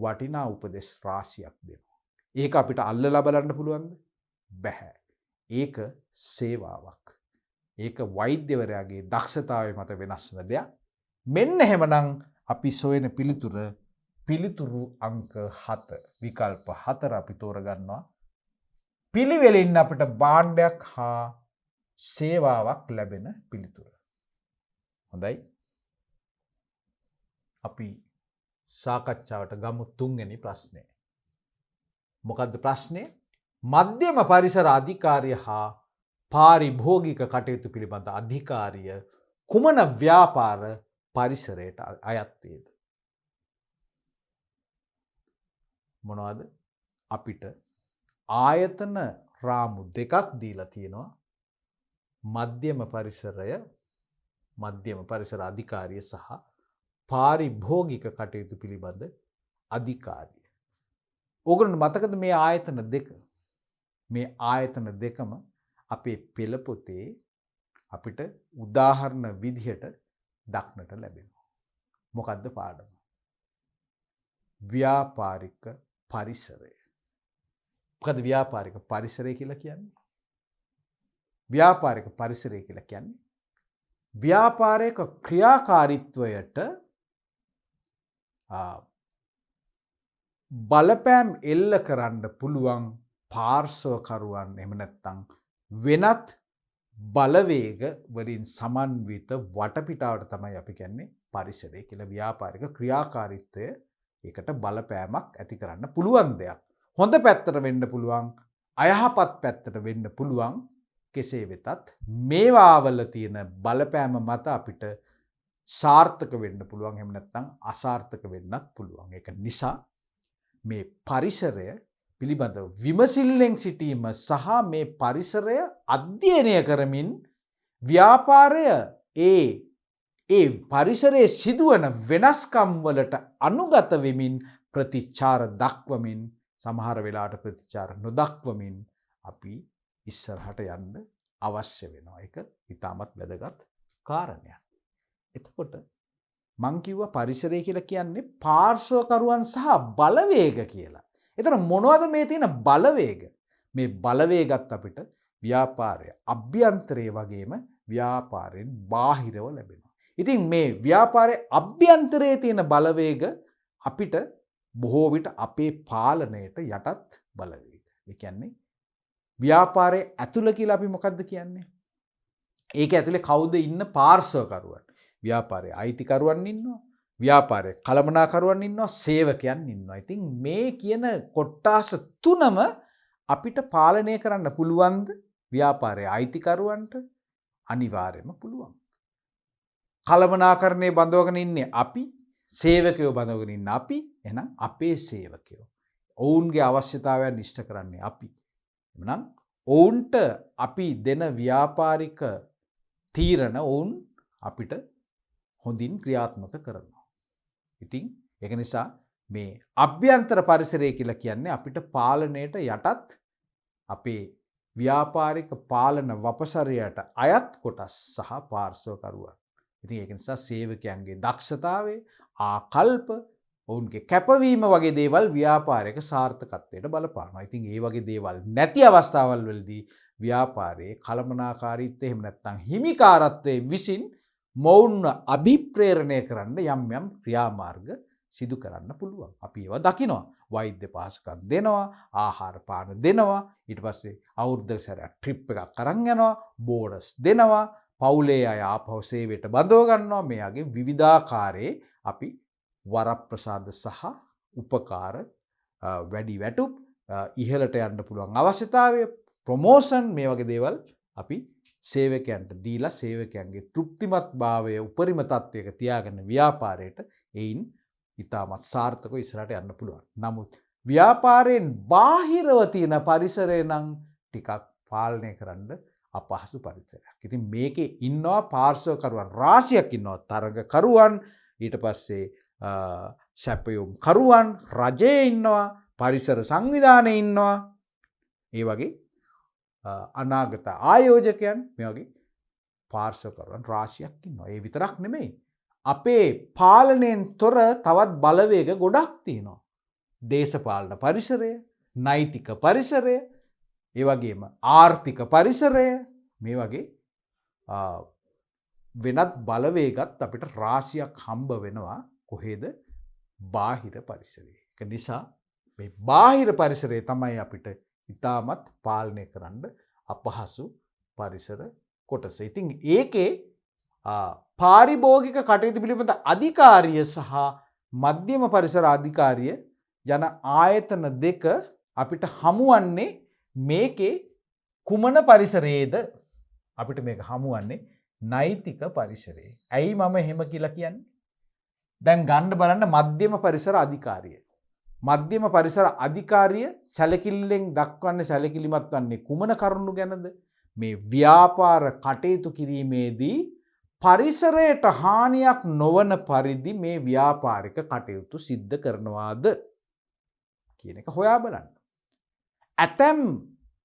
A: වටිනා උපදෙස් රාශියක් දෙනවා. ඒක අපිට අල්ලලා බලන්න පුළුවන්ද? බැහැ. ඒක සේවාවක්. ඒක වෛද්‍යවරයාගේ දක්ෂතාවය මත වෙනස් වෙන දෙයක්. මෙන්න එහෙමනම් අපි සොයන පිළිතුරු අංක 7 විකල්ප 4 අපි තෝරගන්නවා. පිළිවෙලින් අපිට භාණ්ඩයක් හා සේවාවක් ලැබෙන පිළිතුර. හොඳයි. අපි සාකච්ඡාවට ගමු තුන්වෙනි ප්‍රශ්නේ. මොකද්ද ප්‍රශ්නේ? මධ්‍යම පරිසර අධිකාරිය හා පාරිභෝගික කටයුතු පිළිබඳ අධිකාරිය කුමන ව්‍යාපාර පරිසරයට අයත් වේද? මොනවද? අපිට ආයතන රාමු දෙකක් දීලා තියෙනවා. මධ්‍යම පරිසර අධිකාරිය සහ පාරිභෝගික කටයුතු පිළිබඳ අධිකාරිය. ඕගොල්ලන්ට මතකද මේ ආයතන දෙක? මේ ආයතන දෙකම අපේ පෙළ පොතේ අපිට උදාහරණ විදිහට දක්නට ලැබෙනවා. මොකද්ද පාඩම? ව්‍යාපාරික පරිසරය. මොකද ව්‍යාපාරික පරිසරය කියලා කියන්නේ? ව්‍යාපාරික පරිසරය කියලා කියන්නේ ව්‍යාපාරික ක්‍රියාකාරීත්වයට බලපෑම් එල්ල කරන්න පුළුවන් පාර්ශවකරුවන් එහෙම නැත්නම් වෙනත් බලවේග වලින් සමන්විත වටපිටාවට තමයි අපි කියන්නේ පරිසරය කියලා. ව්‍යාපාරික ක්‍රියාකාරීත්වය ඒකට බලපෑමක් ඇති කරන්න පුළුවන් දෙයක්. හොඳ පැත්තට වෙන්න පුළුවන්, අයහපත් පැත්තට වෙන්න පුළුවන්. කෙසේ වෙතත් මේවා වල තියෙන බලපෑම මත අපිට සාර්ථක වෙන්න පුළුවන්, එහෙම නැත්නම් අසාර්ථක වෙන්නත් පුළුවන්. ඒක නිසා මේ පරිසරය පිළිබඳව විමසිල්ලෙන් සිටීම සහ මේ පරිසරය අධ්‍යයනය කරමින් ව්‍යාපාරය ඒ පරිසරයේ සිදුවන වෙනස්කම් වලට අනුගත වෙමින් ප්‍රතිචාර දක්වමින්, සමහර වෙලාවට ප්‍රතිචාර නොදක්වමින් අපි ඉස්සරහට යන්න අවශ්‍ය වෙනවා. ඒක ඉතාමත් වැදගත් කාරණයක්. එතකොට මං කිව්වා පරිසරය කියලා කියන්නේ පාර්ශවකරුවන් සහ බලවේග කියලා. එතන මොනවද මේ තියෙන බලවේග? මේ බලවේගත් අපිට ව්‍යාපාරය අභ්‍යන්තරයේ වගේම ව්‍යාපාරයෙන් බාහිරව ලැබෙනවා. ඉතින් මේ ව්‍යාපාරයේ අභ්‍යන්තරයේ තියෙන බලවේග අපිට බොහෝ විට අපේ පාලනයට යටත් බලවේග. ඒ කියන්නේ ව්‍යාපාරයේ ඇතුළ කියලා අපි මොකද්ද කියන්නේ? ඒක ඇතුලේ කවුද ඉන්න පාර්ශවකරුවන්? ව්‍යාපාරයේ අයිතිකරුවන් ඉන්නවා, ව්‍යාපාරයේ කළමනාකරුවන් ඉන්නවා, සේවකයන් ඉන්නවා. ඉතින් මේ කියන කොට්ටාස තුනම අපිට පාලනය කරන්න පුළුවන්ද? ව්‍යාපාරයේ අයිතිකරුවන්ට අනිවාර්යයෙන්ම පුළුවන්. කළමනාකරණයේ බඳවගෙන ඉන්නේ අපි, සේවකයෝ බඳවගෙන ඉන්න අපි. එහෙනම් අපේ සේවකයෝ. ඔවුන්ගේ අවශ්‍යතාවයන් ඉෂ්ට කරන්නේ අපි. එමනම් ඔවුන්ට අපි දෙන ව්‍යාපාරික තීරණ ඔවුන් අපිට හොඳින් ක්‍රියාත්මක කරනවා. ඉතින් ඒක නිසා මේ අභ්‍යන්තර පරිසරය කියලා කියන්නේ අපිට පාලනයට යටත් අපේ ව්‍යාපාරික පාලන වපසරයට අයත් කොටස් සහ පාර්ශ්වකරුවන්. ඉතින් ඒක නිසා සේවකයන්ගේ දක්ෂතාවය, ආකල්ප, ඔවුන්ගේ කැපවීම වගේ දේවල් ව්‍යාපාරයක සාර්ථකත්වයට බලපානවා. ඉතින් ඒ වගේ දේවල් නැති අවස්ථාවල් වලදී ව්‍යාපාරයේ කළමනාකාරීත්වය එහෙම නැත්නම් හිමිකාරත්වයේ විසින් මොවුන්ව අභිප්‍රේරණය කරන්න යම් යම් ක්‍රියාමාර්ග සිදු කරන්න පුළුවන්. අපි ඒවා දකිනවා. වෛද්‍ය පහසුකම් දෙනවා, ආහාර පාන දෙනවා, ඊට පස්සේ අවුරුද්දක සැරයක් ට්‍රිප් එකක් අරන් යනවා, බෝනස් දෙනවා, පවුලේ අය ආපහු සේවයට බඳව ගන්නවා. මෙයාගේ විවිධාකාරයේ අපි වරප්‍රසාද සහ උපකාර, වැඩි වැටුප්, ඉහළට යන්න පුළුවන් අවශ්‍යතාවය, ප්‍රොමෝෂන්, මේ වගේ දේවල් අපි සේවකයන්ට දීලා සේවකයන්ගේ තෘප්තිමත් භාවය උපරිම තත්වයක තියාගෙන ව්‍යාපාරයට එයින් ඉතාමත් සාර්ථකව ඉස්සරහට යන්න පුළුවන්. නමුත් ව්‍යාපාරයෙන් බාහිරව තියෙන පරිසරය නම් ටිකක් පාලනය කරන්න අපහසු පරිසරයක්. ඉතින් මේකේ ඉන්නවා පාර්ශ්වකරුවන් රාශියක් ඉන්නවා. තරගකරුවන්, ඊට පස්සේ සැපයුම් කරුවන්, රජයේ ඉන්නවා, පරිසර සංවිධානයේ ඉන්නවා. ඒ වගේ අනාගත ආයෝජකයන්, මේ වගේ පාර්ශ්වකරුවන් රාශියක් ඉන්නවා. ඒ විතරක් නෙමෙයි. අපේ පාලනයෙන් තොර තවත් බලවේග ගොඩක් තියෙනවා. දේශපාලන පරිසරය, නෛතික පරිසරය, ඒ වගේම ආර්ථික පරිසරය, මේ වගේ වෙනත් බලවේගත් අපිට රාශියක් හම්බ වෙනවා. කොහෙද? බාහිර පරිසරයේ. ඒක නිසා මේ බාහිර පරිසරය තමයි අපිට ඉතාමත් පාලනය කරන්න අපහසු පරිසර කොටස. ඉතින් ඒකේ පාරිභෝගික කටයුතු පිළිබඳ අධිකාරිය සහ මධ්‍යම පරිසර අධිකාරිය යන ආයතන දෙක අපිට හමුවන්නේ මේකේ කුමන පරිසරයේද? අපිට මේක හමුවන්නේ නෛතික පරිසරයේ. ඇයි මම එහෙම කියලා කියන්නේ? දැන් ගන්න බලන්න මධ්‍යම පරිසර අධිකාරිය. මධ්‍යම පරිසර අධිකාරිය සැලකිල්ලෙන් දක්වන්නේ, සැලකිලිමත් වන්නේ කුමන කරුණු ගැනද? මේ ව්‍යාපාර කටයුතු කිරීමේදී පරිසරයට හානියක් නොවන පරිදි මේ ව්‍යාපාරික කටයුතු සිද්ධ කරනවාද කියන එක හොයා බලන්න. ඇතැම්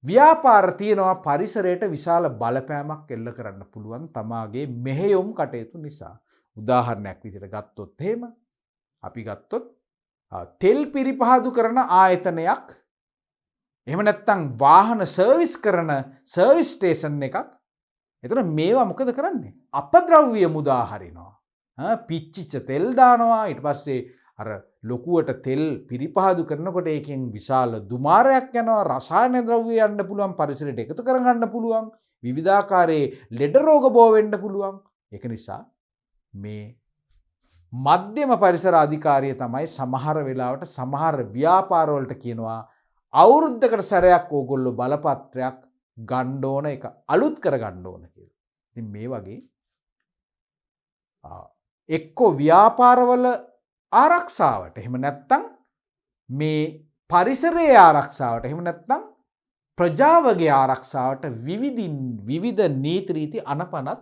A: ව්‍යාපාර තියෙනවා පරිසරයට විශාල බලපෑමක් එල්ල කරන්න පුළුවන් තමාගේ මෙහෙයුම් කටයුතු නිසා. උදාහරණයක් විදිහට ගත්තොත් එහෙම අපි ගත්තොත් තෙල් පිරිපහදු කරන ආයතනයක්, එහෙම නැත්නම් වාහන සර්විස් කරන සර්විස් ස්ටේෂන් එකක්. එතන මේවා මොකද කරන්නේ? අපද්‍රව්‍ය මුදා හරිනවා. පිච්චිච්ච තෙල් දානවා. ඊට පස්සේ අර ලොකුවට තෙල් පිරිපහදු කරනකොට ඒකෙන් විශාල දුමාරයක් යනවා. රසායන ද්‍රව්‍ය යන්න පුළුවන්, පරිසරයට එකතු කරගන්න පුළුවන්, විවිධාකාරයේ ලෙඩ රෝග බෝ වෙන්න පුළුවන්. ඒක නිසා මේ මධ්‍යම පරිසර අධිකාරිය තමයි සමහර වෙලාවට සමහර ව්‍යාපාරවලට කියනවා අවුරුද්දකට සැරයක් ඕගොල්ලෝ බලපත්‍රයක් ගන්න ඕන, එක අලුත් කරගන්න ඕන කියලා. ඉතින් මේ වගේ එක්කෝ ව්‍යාපාරවල ආරක්ෂාවට, එහෙම නැත්නම් මේ පරිසරයේ ආරක්ෂාවට, එහෙම නැත්නම් ප්‍රජාවගේ ආරක්ෂාවට විවිධ නීති රීති අනපනත්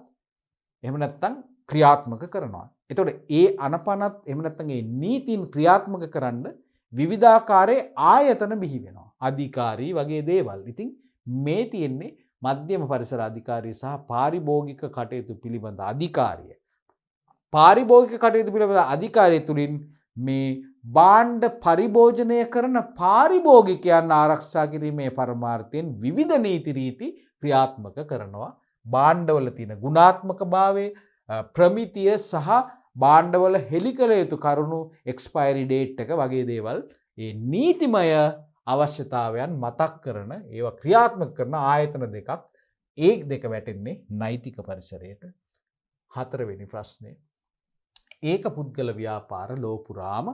A: එහෙම නැත්නම් ක්‍රියාත්මක කරනවා. එතකොට ඒ අනපනත් එහෙම නැත්නම් ඒ නීතින් ක්‍රියාත්මක කරන්න විවිධාකාරයේ ආයතන බිහි වෙනවා. අධිකාරී වගේ දේවල්. ඉතින් මේ තියෙන්නේ මධ්‍යම පරිසර අධිකාරිය සහ පාරිභෝගික කටයුතු පිළිබඳ අධිකාරිය. පාරිභෝගික කටයුතු පිළිබඳ අධිකාරිය තුලින් මේ භාණ්ඩ පරිභෝජනය කරන පාරිභෝගිකයන් ආරක්ෂා කිරීමේ පරමාර්ථයෙන් විවිධ නීති රීති ක්‍රියාත්මක කරනවා. භාණ්ඩවල තියෙන ගුණාත්මක භාවය, ප්‍රමිතිය සහ භාණ්ඩවල හෙළි කළ යුතු කරුණු, එක්ස්පයරි ඩේට් එක වගේ දේවල්, ඒ නීතිමය අවශ්‍යතාවයන් මතක් කරන, ඒවා ක්‍රියාත්මක කරන ආයතන දෙකක්. ඒ දෙක වැටෙන්නේ නෛතික පරිසරයට. හතරවෙනි ප්‍රශ්නය, ඒක පුද්ගල ව්‍යාපාර ලෝපුරාම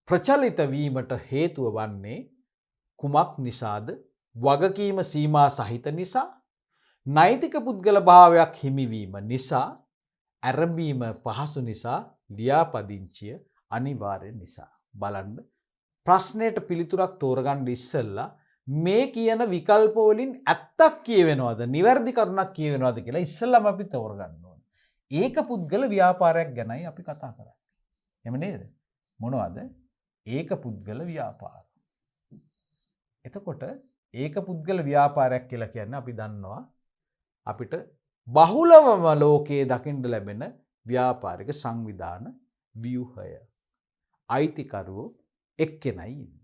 A: ප්‍රචලිත වීමට හේතුව වන්නේ කුමක් නිසාද? වගකීම සීමා සහිත නිසා, නෛතික පුද්ගල භාවයක් හිමිවීම නිසා, ඇරඹීම පහසු නිසා, ලියාපදිංචිය අනිවාර්ය නිසා. බලන්න, ප්‍රශ්නයට පිළිතුරක් තෝරගන්න ඉස්සෙල්ලා මේ කියන විකල්ප වලින් ඇත්තක් කියවෙනවද නිවැරදි කරුණක් කියවෙනවද කියලා ඉස්සෙල්ලාම අපි තෝරගන්න ඕනේ. ඒක පුද්ගල ව්‍යාපාරයක් ගැනයි අපි කතා කරන්නේ. එහෙම නේද? මොනවද? ඒක පුද්ගල ව්‍යාපාර. එතකොට ඒක පුද්ගල ව්‍යාපාරයක් කියලා කියන්නේ අපි දන්නවා අපිට බහුලවම ලෝකයේ දකින්න ලැබෙන ව්‍යාපාරික සංවිධාන ව්‍යුහය. අයිතිකරුවෝ එක්කෙනයි ඉන්නේ.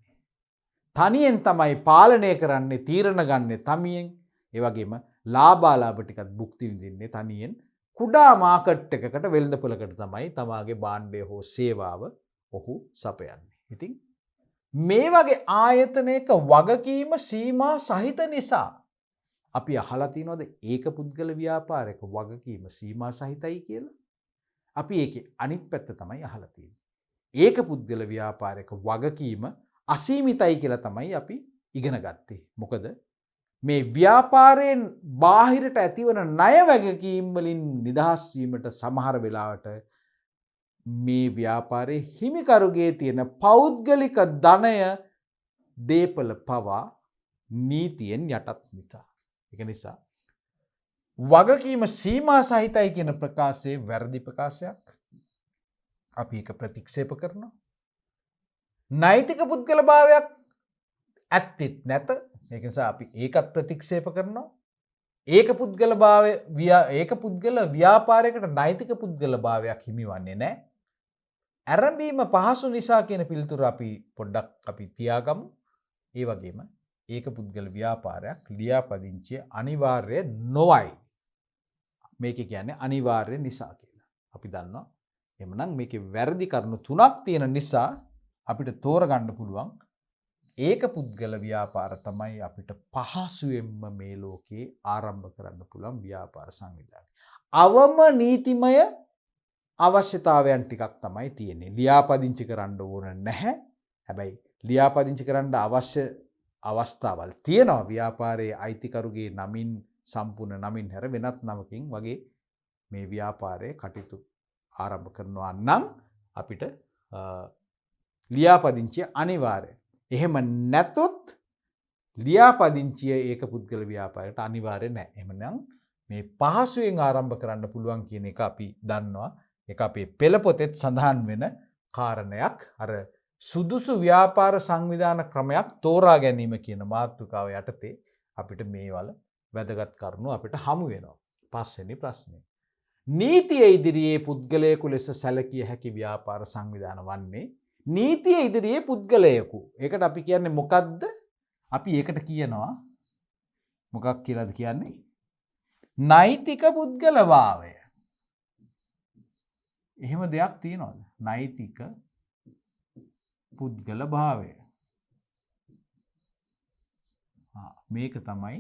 A: තනියෙන් තමයි පාලනය කරන්නේ තීරණ ගන්නේ තනියෙන්. ඒ වගේම ලාභාලාභ ටිකත් භුක්ති විඳින්නේ තනියෙන්. කුඩා මාකට් එකකට වෙළඳපොළකට තමයි තමාගේ භාණ්ඩය හෝ සේවාව ඔහු සපයන්නේ. ඉතින් මේ වගේ ආයතනයක වගකීම සීමා සහිත නිසා අපි අහලා තියෙනවද ඒක පුද්ගල ව්‍යාපාරයක වගකීම සීමා සහිතයි කියලා? අපි ඒකේ අනිත් පැත්ත තමයි අහලා තියෙන්නේ. ඒක පුද්ගල ව්‍යාපාරයක වගකීම අසීමිතයි කියලා තමයි අපි ඉගෙන ගත්තේ. මොකද මේ ව්‍යාපාරයෙන් බාහිරට ඇතිවන ණය වගකීම් වලින් නිදහස් වීමට සමහර වෙලාවට මේ ව්‍යාපාරයේ හිමිකරුගේ තියෙන පෞද්ගලික ධනය දීපල පවා නීතියෙන් යටත් නිසා. ඒක නිසා වගකීම සීමා සහිතයි කියන ප්‍රකාශයේ වැරදි ප්‍රකාශයක්. අපි ඒක ප්‍රතික්ෂේප කරනවා. නෛතික පුද්ගලභාවයක් ඇත්තෙත් නැත. ඒක නිසා අපි ඒකත් ප්‍රතික්ෂේප කරනවා. ඒක පුද්ගල ව්‍යාපාරයකට නෛතික පුද්ගලභාවයක් හිමිවන්නේ නැහැ. ඇරඹීම පහසු නිසා කියන පිළිතුර අපි පොඩ්ඩක් අපි තියාගමු. ඒ වගේම ඒක පුද්ගල ව්‍යාපාරයක් ලියාපදිංචිය අනිවාර්ය නොවයි. මේක කියන්නේ අනිවාර්ය නිසා කියලා. අපි දන්නවා. එhmenan මේකේ වැරදි කරුණු තුනක් තියෙන නිසා අපිට තෝරගන්න පුළුවන් ඒක පුද්ගල ව්‍යාපාර තමයි අපිට පහසුවෙන්ම මේ ලෝකේ ආරම්භ කරන්න පුළුවන් ව්‍යාපාර සංවිධානය. අවම නීතිමය අවශ්‍යතාවයන් ටිකක් තමයි තියෙන්නේ. ලියාපදිංචි කරන්න ඕන නැහැ. හැබැයි ලියාපදිංචි කරන්න අවශ්‍ය අවස්ථාවල් තියෙනවා. ව්‍යාපාරයේ අයිතිකරුගේ නමින් සම්පූර්ණ නමින් හැර වෙනත් නමකින් වගේ මේ ව්‍යාපාරයේ කටයුතු ආරම්භ කරනවා නම් අපිට ලියාපදිංචිය අනිවාර්යයි. එහෙම නැතොත් ලියාපදිංචිය ඒක පුද්ගල ව්‍යාපාරයට අනිවාර්ය නැහැ. එහෙමනම් මේ පහසුවෙන් ආරම්භ කරන්න පුළුවන් කියන එක අපි දන්නවා. ඒක අපේ පෙළපොතේත් සඳහන් වෙන කාරණයක්. අර සුදුසු ව්‍යාපාර සංවිධාන ක්‍රමයක් තෝරා ගැනීම කියන මාතෘකාව යටතේ අපිට මේවල වැදගත් කරුණු අපිට හමු වෙනවා. පස්වෙනි ප්‍රශ්නේ. නීතිය ඉදිරියේ පුද්ගලයෙකු ලෙස සැලකිය හැකි ව්‍යාපාර සංවිධාන වන්නේ නීතිය ඉදිරියේ පුද්ගලයෙකු. ඒකට අපි කියන්නේ මොකද්ද? අපි ඒකට කියනවා මොකක් කියලාද කියන්නේ? නෛතික පුද්ගලභාවය. එහෙම දෙයක් තියෙනවද? නෛතික පුද්ගලභාවය. මේක තමයි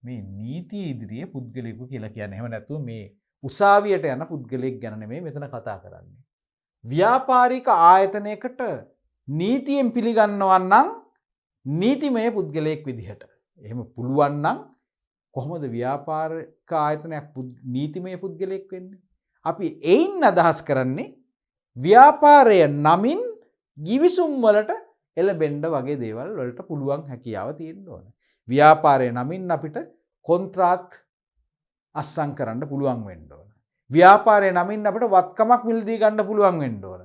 A: මේ නීතිය ඉදිරියේ පුද්ගලයෙකු කියලා කියන්නේ. එහෙම නැතුව මේ උසාවියට යන පුද්ගලයෙක් ගැන නෙමෙයි මෙතන කතා කරන්නේ. ව්‍යාපාරික ආයතනයකට නීතියෙන් පිළිගන්නවා නම් නීතිමය පුද්ගලයෙක් විදිහට. එහෙම පුළුවන් නම් කොහොමද ව්‍යාපාරික ආයතනයක් නීතිමය පුද්ගලයෙක් වෙන්නේ? අපි එයින් අදහස් කරන්නේ ව්‍යාපාරය නමින් ගිවිසුම් වලට එළබෙන්න වගේ දේවල් වලට පුළුවන් හැකියාව තියෙන්න ඕන. ව්‍යාපාරය නමින් අපිට කොන්ත්‍රාත් අස්සම් කරන්න පුළුවන් වෙන්න ඕන. ව්‍යාපාරය නමින් අපිට වත්කමක් මිලදී ගන්න පුළුවන් වෙන්න ඕන.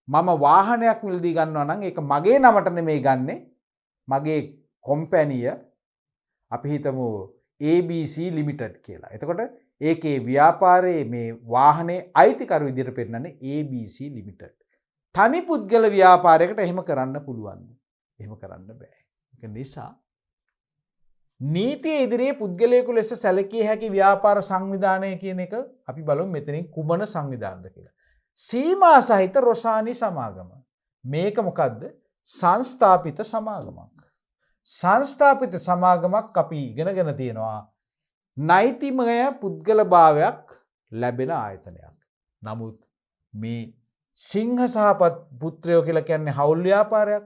A: මම වාහනයක් මිලදී ගන්නවා නම් ඒක මගේ නමට නෙමෙයි ගන්නෙ. මගේ කොම්පැනිය අපි හිතමු ABC Limited කියලා. එතකොට ඒකේ ව්‍යාපාරයේ මේ වාහනේ අයිතිකරු විදිහට පෙන්නන්නේ ABC Limited. තනි පුද්ගල ව්‍යාපාරයකට එහෙම කරන්න පුළුවන්ද? එහෙම කරන්න බෑ. ඒක නිසා නීතිය ඉදිරියේ පුද්ගලයෙකු ලෙස සැලකිය හැකි ව්‍යාපාර සංවිධානය කියන එක අපි බලමු මෙතනින් කුමන සංවිධානද කියලා. සීමා සහිත රොසානි සමාගම. මේක මොකද්ද? සංස්ථාපිත සමාගමක්. සංස්ථාපිත සමාගමක් අපි ඉගෙනගෙන තියෙනවා නෛතිකමය පුද්ගලභාවයක් ලැබෙන ආයතනයක්. නමුත් මේ සිංහ සහපත් පුත්‍රයෝ කියලා කියන්නේ හවුල් ව්‍යාපාරයක්.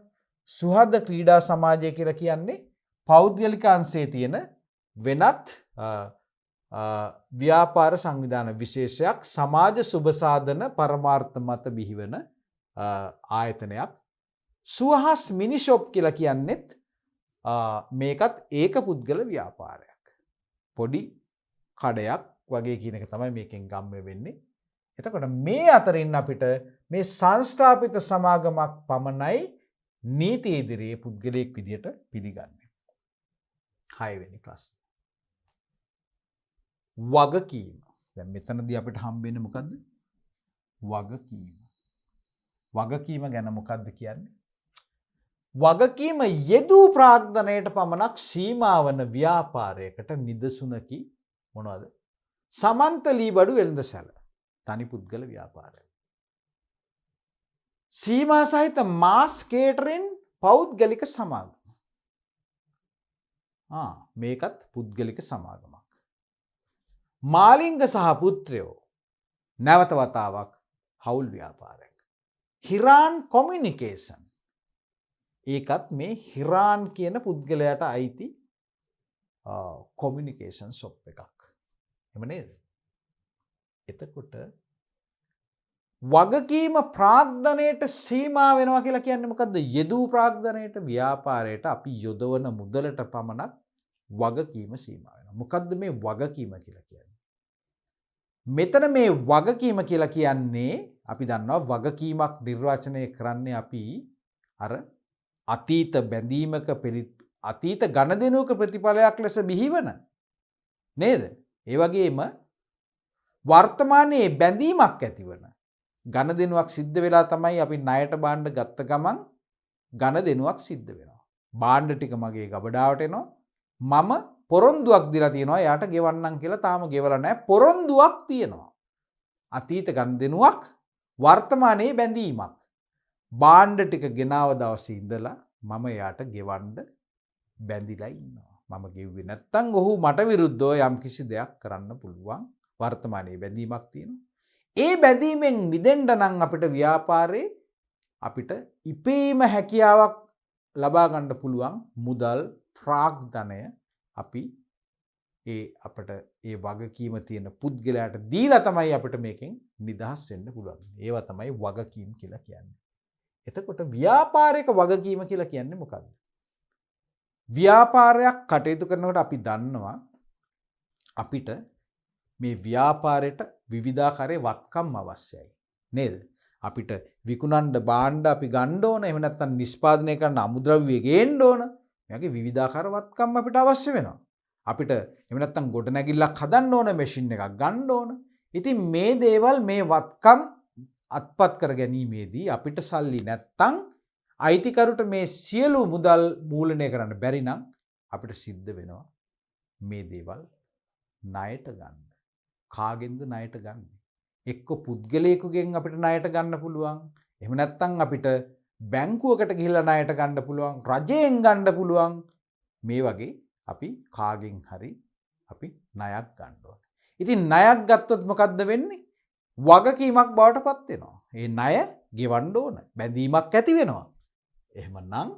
A: සුහද ක්‍රීඩා සමාජය කියලා කියන්නේ පෞද්ගලික අංශයේ තියෙන වෙනත් ව්‍යාපාර සංවිධාන විශේෂයක් සමාජ සුබ සාධන පරමාර්ථ මත බිහිවන ආයතනයක්. සුවහස් මිනිෂොප් කියලා කියන්නෙත් මේකත් ඒක පුද්ගල ව්‍යාපාරයක්. පොඩි කඩයක් වගේ කියන එක තමයි මේකෙන් ගම්ම වෙන්නේ. එතකොට මේ අතරින් අපිට මේ සංස්ථාපිත සමාගමක් පමණයි නීති ඉදිරියේ පුද්ගලයෙක් විදියට පිළිගන්නේ. 6 වෙනි ප්‍රශ්න. වගකීම. දැන් මෙතනදී අපිට හම්බෙන්නේ මොකද්ද? වගකීම. වගකීම ගැන මොකද්ද කියන්නේ? වගකීම යෙදූ ප්‍රාග්ධනයට පමණක් සීමා වන ව්‍යාපාරයකට නිදසුනකි මොනවද? සමන්ත ලී බඩු වෙළඳසැල. තනි පුද්ගල ව්‍යාපාරය. සීමා සහිත මාස් කේටරින් පෞද්ගලික සමාගම. මේකත් පුද්ගලික සමාගමක්. මාලිංග සහ පුත්‍රයෝ නැවත වතාවක් හවුල් ව්‍යාපාරයක්. හිරාන් කොමියුනිකේෂන්. ඒකත් මේ හිරාන් කියන පුද්ගලයාට අයිති කොමියුනිකේෂන් ෂොප් එකක්. එහෙම නේද? එතකොට වගකීම ප්‍රාග්ධනයට සීමා වෙනවා කියලා කියන්නේ මොකද්ද? යෙදූ ප්‍රාග්ධනයට ව්‍යාපාරයට අපි යොදවන මුදලට පමණක් වගකීම සීමා වෙනවා. මොකද්ද මේ වගකීම කියලා කියන්නේ? මෙතන මේ වගකීම කියලා කියන්නේ අපි දන්නවා වගකීමක් නිර්වචනය කරන්නේ අපි අර අතීත බැඳීමක අතීත ගණදෙනුවක ප්‍රතිඵලයක් ලෙස බිහිවන නේද? ඒ වගේම වර්තමානයේ බැඳීමක් ඇතිවන ගණදෙනුවක් සිද්ධ වෙලා තමයි අපි ණයට භාණ්ඩ ගත්ත ගමන් ගණදෙනුවක් සිද්ධ වෙනවා. භාණ්ඩ ටික මගේ ගබඩාවට එනවා. මම පොරොන්දුවක් දීලා තියෙනවා එයාට ගෙවන්නම් කියලා. තාම ගෙවලා නැහැ. පොරොන්දුවක් තියෙනවා. අතීත ගණදෙනුවක් වර්තමානයේ බැඳීමක්. භාණ්ඩ ටික ගෙනාව දවසේ ඉඳලා මම එයාට ගෙවන්න බැඳිලා ඉන්නවා. මම ගෙව්වේ නැත්තම් ඔහු මට විරුද්ධව යම්කිසි දෙයක් කරන්න පුළුවන්. වර්තමානයේ බැඳීමක් තියෙනවා. ඒ බැඳීමෙන් මිදෙන්න නම් අපිට ව්‍යාපාරේ අපිට ඉපීම හැකියාවක් ලබා ගන්න පුළුවන් මුදල් ප්‍රාග්ධනය අපි අපිට ඒ වගකීම තියෙන පුද්ගලයාට දීලා තමයි අපිට මේකෙන් නිදහස් වෙන්න පුළුවන්. ඒවා තමයි වගකීම් කියලා කියන්නේ. එතකොට ව්‍යාපාරික වගකීම කියලා කියන්නේ මොකක්ද? ව්‍යාපාරයක් කටයුතු කරනකොට අපි දන්නවා අපිට මේ ව්‍යාපාරයට විවිධාකාරයේ වත්කම් අවශ්‍යයි නේද? අපිට විකුණන්න භාණ්ඩ අපි ගන්න ඕන. එහෙම නැත්නම් නිෂ්පාදනය කරන්න අමුද්‍රව්‍ය ගේන්න ඕන. මේකේ විවිධාකාර වත්කම් අපිට අවශ්‍ය වෙනවා. අපිට එහෙම නැත්නම් ගොඩනැගිල්ලක් හදන්න ඕන, මැෂින් එකක් ගන්න ඕන. ඉතින් මේ දේවල් මේ වත්කම් අත්පත් කර ගැනීමේදී අපිට සල්ලි නැත්තම් අයිතිකරුට මේ සියලු මුදල් මූලනය කරන්න බැරි නම් අපිට සිද්ධ වෙනවා මේ දේවල් ණයට ගන්න. කාගෙන්ද ණයට ගන්න? එක්ක පුද්ගලයෙකුගෙන් අපිට ණයට ගන්න පුළුවන්. එහෙම නැත්නම් අපිට බැංකුවකට ගිහිල්ලා ණයට ගන්න පුළුවන්. රජයෙන් ගන්න පුළුවන්. මේ වගේ අපි කාගෙන් හරි අපි ණයක් ගන්න ඕනේ. ඉතින් ණයක් ගත්තොත් මොකද්ද වෙන්නේ? වගකීමක් බවට පත් වෙනවා. ඒ ණය ගෙවන්න ඕන. බැඳීමක් ඇති වෙනවා. එහෙමනම්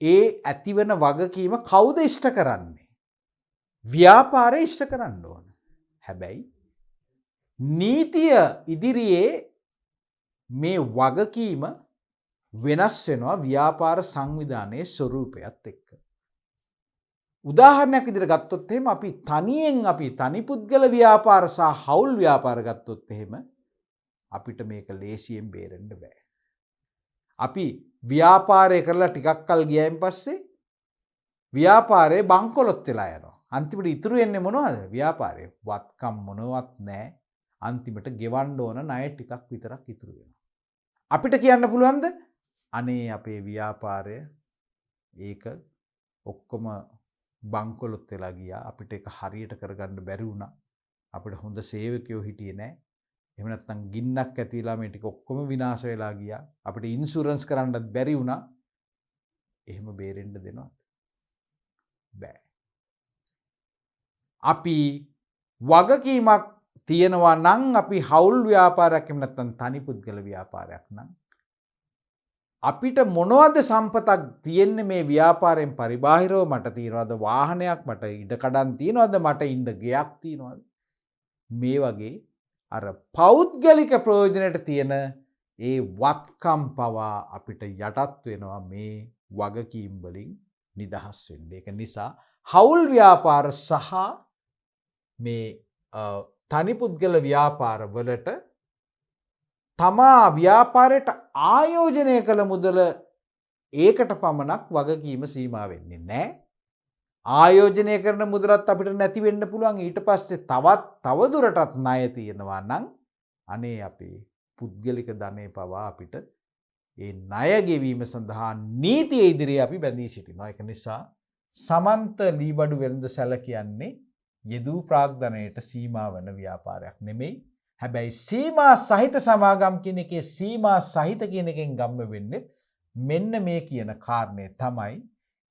A: ඒ ඇතිවන වගකීම කවුද ඉෂ්ට කරන්නේ? ව්‍යාපාරය ඉෂ්ට කරන්න ඕන. හැබැයි නීතිය ඉදිරියේ මේ වගකීම වෙනස් වෙනවා ව්‍යාපාර සංවිධානයේ ස්වරූපයත් එක්ක. උදාහරණයක් විදිහට ගත්තොත් එහෙම අපි තනි පුද්ගල ව්‍යාපාර සහ හවුල් ව්‍යාපාර ගත්තොත් එහෙම අපිට මේක ලේසියෙන් බේරෙන්න බෑ. අපි ව්‍යාපාරය කරලා ටිකක් කල් ගියයින් පස්සේ ව්‍යාපාරේ බංකොලොත් වෙලා යනවා. අන්තිමට ඉතුරු වෙන්නේ මොනවද? ව්‍යාපාරේ වත්කම් මොනවත් නැහැ. අන්තිමට ගෙවන්න ඕන ණය ටිකක් විතරක් ඉතුරු වෙනවා. අපිට කියන්න පුළුවන්ද? අනේ අපේ ව්‍යාපාරය ඒක ඔක්කොම බංකොලොත් වෙලා ගියා. අපිට ඒක හරියට කරගන්න බැරි වුණා. අපිට හොඳ සේවකයෝ හිටියේ නැහැ. එහෙම නැත්නම් ගින්නක් ඇතිලා මේ ටික ඔක්කොම විනාශ වෙලා ගියා. අපිට ඉන්ෂුරන්ස් කරන්නත් බැරි වුණා. එහෙම බේරෙන්න දෙනවද? බෑ. අපි වගකීමක් තියෙනවා නම් අපි හවුල් ව්‍යාපාරයක් එහෙම නැත්නම් තනි පුද්ගල ව්‍යාපාරයක් නම් අපිට මොනවද සම්පතක් තියෙන්නේ මේ ව්‍යාපාරයෙන් පරිබාහිරව? මට තියනවාද වාහනයක්? මට ඉඩකඩම් තියනවාද? මට ඉන්න ගෙයක් තියනවාද? මේ වගේ අර පෞද්ගලික ප්‍රයෝජනයට තියෙන ඒ වත්කම් පවා අපිට යටත් වෙනවා මේ වගකීම් වලින් නිදහස් වෙන්න. ඒක නිසා හවුල් ව්‍යාපාර සහ මේ තනි පුද්ගල ව්‍යාපාර වලට තමා ව්‍යාපාරයට ආයෝජනය කළ මුදල ඒකට පමණක් වගකීම සීමා වෙන්නේ නැහැ. ආයෝජනය කරන මුදලත් අපිට නැති වෙන්න පුළුවන්. ඊට පස්සේ තවදුරටත් ණය තියෙනවා නම් අනේ අපේ පුද්ගලික ධනෙ පවා අපිට ඒ ණය ගෙවීම සඳහා නීතිය ඉදිරියේ අපි බැඳී සිටිනවා. ඒක නිසා සමන්ත ලීබඩු වෙළඳ සැල කියන්නේ යෙදූ ප්‍රාග්ධනයට සීමා වන ව්‍යාපාරයක් නෙමෙයි. හැබැයි සීමා සහිත සමාගම් කියන එකේ සීමා සහිත කියන එකෙන් ගම්ම වෙන්නේ මෙන්න මේ කියන කාරණය තමයි.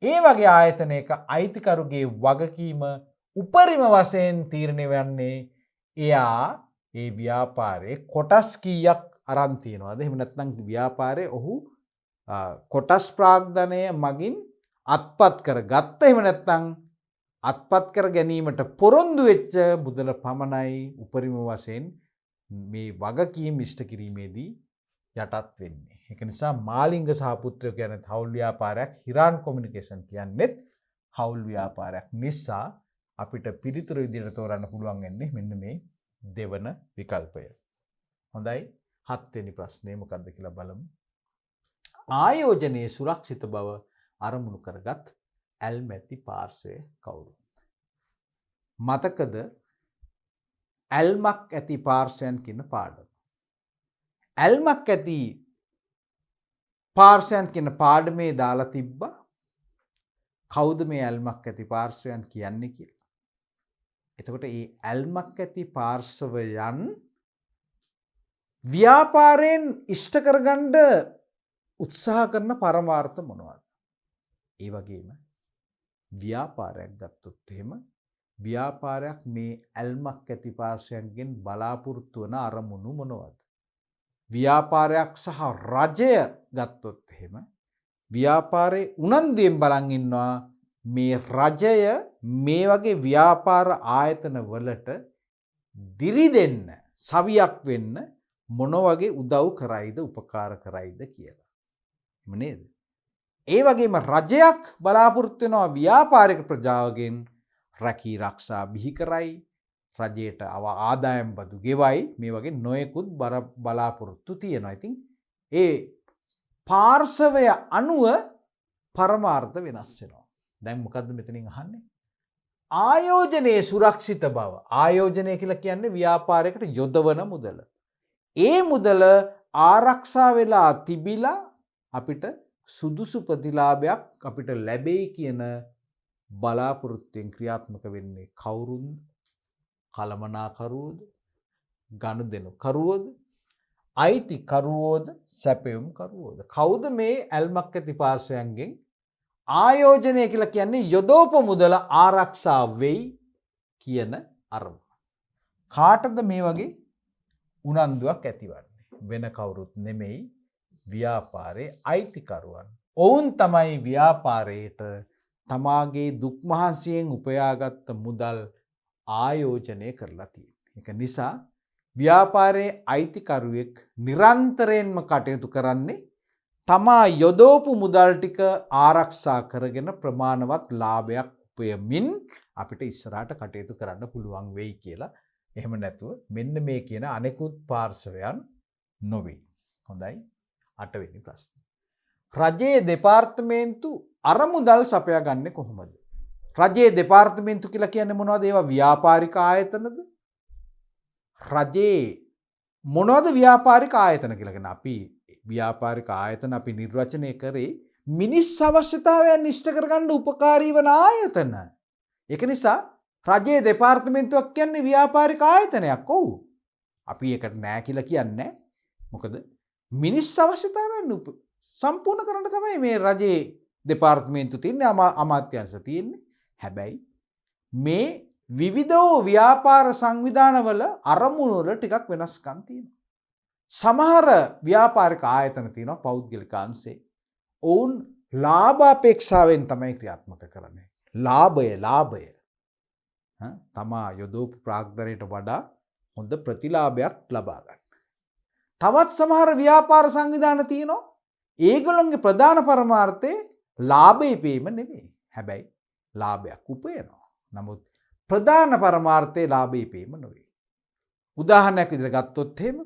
A: ඒ වගේ ආයතනයක අයිතිකරුගේ වගකීම උපරිම වශයෙන් තීරණය වන්නේ එයා ඒ ව්‍යාපාරයේ කොටස් කීයක් අරන් තියනවාද. එහෙම නැත්නම් ව්‍යාපාරයේ ඔහු කොටස් ප්‍රාග්ධනය මගින් අත්පත් කරගත්ත. එහෙම නැත්නම් අත්පත් කර ගැනීමට පොරොන්දු වෙච්ච මුදල පමණයි උපරිම වශයෙන් මේ වගකීම් ඉෂ්ට කිරීමේදී යටත් වෙන්නේ. ඒක නිසා මාලිංග සහපුත්‍රයෝ කියන්නේ හවුල් ව්‍යාපාරයක්, හිරාන් කොමියුනිකේෂන් කියන්නේත් හවුල් ව්‍යාපාරයක්. නිසා අපිට පිළිතුරු විදිහට තෝරන්න පුළුවන් වෙන්නේ මෙන්න මේ දෙවන විකල්පය. හොඳයි. 7 වෙනි ප්‍රශ්නේ මොකක්ද කියලා බලමු. ආයෝජනයේ සුරක්ෂිත බව අරමුණු කරගත් ඇල්මැති පාර්ශ්වය කවුරු? මතකද ඇල්මක් ඇති පාර්ශ්වයන් කියන පාඩම. ඇල්මක් ඇති පාර්ශ්වයන් කියන පාඩමේ දාලා තිබ්බා කවුද මේ ඇල්මක් ඇති පාර්ශ්වයන් කියන්නේ කියලා. එතකොට මේ ඇල්මක් ඇති පාර්ශ්වයන් ව්‍යාපාරයෙන් ඉෂ්ට කරගන්න උත්සාහ කරන පරමාර්ථ මොනවද? ඒ වගේම ව්‍යාපාරයක් ගත්තොත් එහෙම ව්‍යාපාරයක් මේ ඇල්මක් ඇති පාර්ශ්වයන්ගෙන් බලාපොරොත්තු වන අරමුණු මොනවද? ව්‍යාපාරයක් සහ රජය ගත්තොත් එහෙම ව්‍යාපාරයේ උනන්දුවෙන් බලන් ඉන්නවා මේ රජය මේ වගේ ව්‍යාපාර ආයතන වලට දිරිදෙන්න, සවියක් වෙන්න මොන වගේ උදව් කරයිද, උපකාර කරයිද කියලා. එහෙම නේද? ඒ වගේම රජයක් බලාපොරොත්තු වෙනවා ව්‍යාපාරික ප්‍රජාවගෙන් රැකී ආරක්ෂා බිහි කරයි, රජයට ආදායම් බදු ගෙවයි, මේ වගේ නොයෙකුත් බලාපොරොත්තු තියෙනවා. ඉතින් ඒ පාර්ශවය අනුව පරමාර්ථ වෙනස් වෙනවා. දැන් මොකද්ද මෙතනින් අහන්නේ? ආයෝජනයේ සුරක්ෂිත බව. ආයෝජනය කියලා කියන්නේ ව්‍යාපාරයකට යොදවන මුදල. ඒ මුදල ආරක්ෂා වෙලා තිබිලා අපිට සුදුසු ප්‍රතිලාභයක් අපිට ලැබෙයි කියන බලාපොරොත්තුෙන් ක්‍රියාත්මක වෙන්නේ කවුරුන්ද? කළමනාකරුවෝද? ගනුදෙනු කරුවෝද? අයිතිකරුවෝද? සැපයුම් කරුවෝද? කවුද මේ ඇල්මක් ඇති පාර්ශ්වයන්ගෙන් ආයෝජනය කියලා කියන්නේ යොදවපු මුදල ආරක්ෂා වෙයි කියන අරමුණ? කාටද මේ වගේ උනන්දුවක් ඇතිවන්නේ? වෙන කවුරුත් නෙමෙයි, ව්‍යාපාරයේ අයිතිකරුවන්. ඔවුන් තමයි ව්‍යාපාරයට තමාගේ දුක් මහන්සියෙන් උපයාගත්ත මුදල් ආයෝජනය කරලා තියෙන්නේ. ඒක නිසා ව්‍යාපාරයේ අයිතිකරුවෙක් නිරන්තරයෙන්ම කටයුතු කරන්නේ තමා යොදවපු මුදල් ටික ආරක්ෂා කරගෙන ප්‍රමාණවත් ලාභයක් උපයමින් අපිට ඉස්සරහට කටයුතු කරන්න පුළුවන් වෙයි කියලා. එහෙම නැතුව මෙන්න මේ කියන අනෙකුත් පාර්ශවයන් නොවේ. හොඳයි. 8 වෙනි ප්‍රශ්නේ. රජයේ දෙපාර්තමේන්තු අරමුදල් සපයා ගන්නේ කොහොමද? රජයේ දෙපාර්තමේන්තු කියලා කියන්නේ මොනවද? ඒවා ව්‍යාපාරික ආයතනද? රජයේ මොනවද ව්‍යාපාරික ආයතන කියලා කියන්නේ? අපි ව්‍යාපාරික ආයතන අපි නිර්වචනය කරේ මිනිස් අවශ්‍යතාවයන් ඉෂ්ට කරගන්න උපකාරී වන ආයතන. ඒක නිසා රජයේ දෙපාර්තමේන්තුවක් කියන්නේ ව්‍යාපාරික ආයතනයක්. ඔව්. අපි ඒකට නෑ කියලා කියන්නේ. මොකද මිනිස් අවශ්‍යතාවයන් සම්පූර්ණ කරන්න තමයි මේ රජයේ දෙපාර්තමේන්තු තියෙන්නේ, අමාත්‍යාංශ තියෙන්නේ. හැබැයි මේ විවිධ වූ ව්‍යාපාර සංවිධානවල අරමුණු වල ටිකක් වෙනස්කම් තියෙනවා. සමහර ව්‍යාපාරික ආයතන තියෙනවා පෞද්ගලික අංශේ. ඔවුන් ලාභ අපේක්ෂාවෙන් තමයි ක්‍රියාත්මක කරන්නේ. ලාභය. තමා යොදවපු ප්‍රාග්ධනයට වඩා හොඳ ප්‍රතිලාභයක් ලබා ගන්න. තවත් සමහර ව්‍යාපාර සංවිධාන තියෙනවා. ඒගොල්ලන්ගේ ප්‍රධාන පරමාර්ථය ලාභය පීම නෙවෙයි. හැබැයි ලාභයක් උපයනවා. නමුත් ප්‍රධාන පරමාර්ථය ලාභය පීම නෙවෙයි. උදාහරණයක් විදිහට ගත්තොත් එහෙම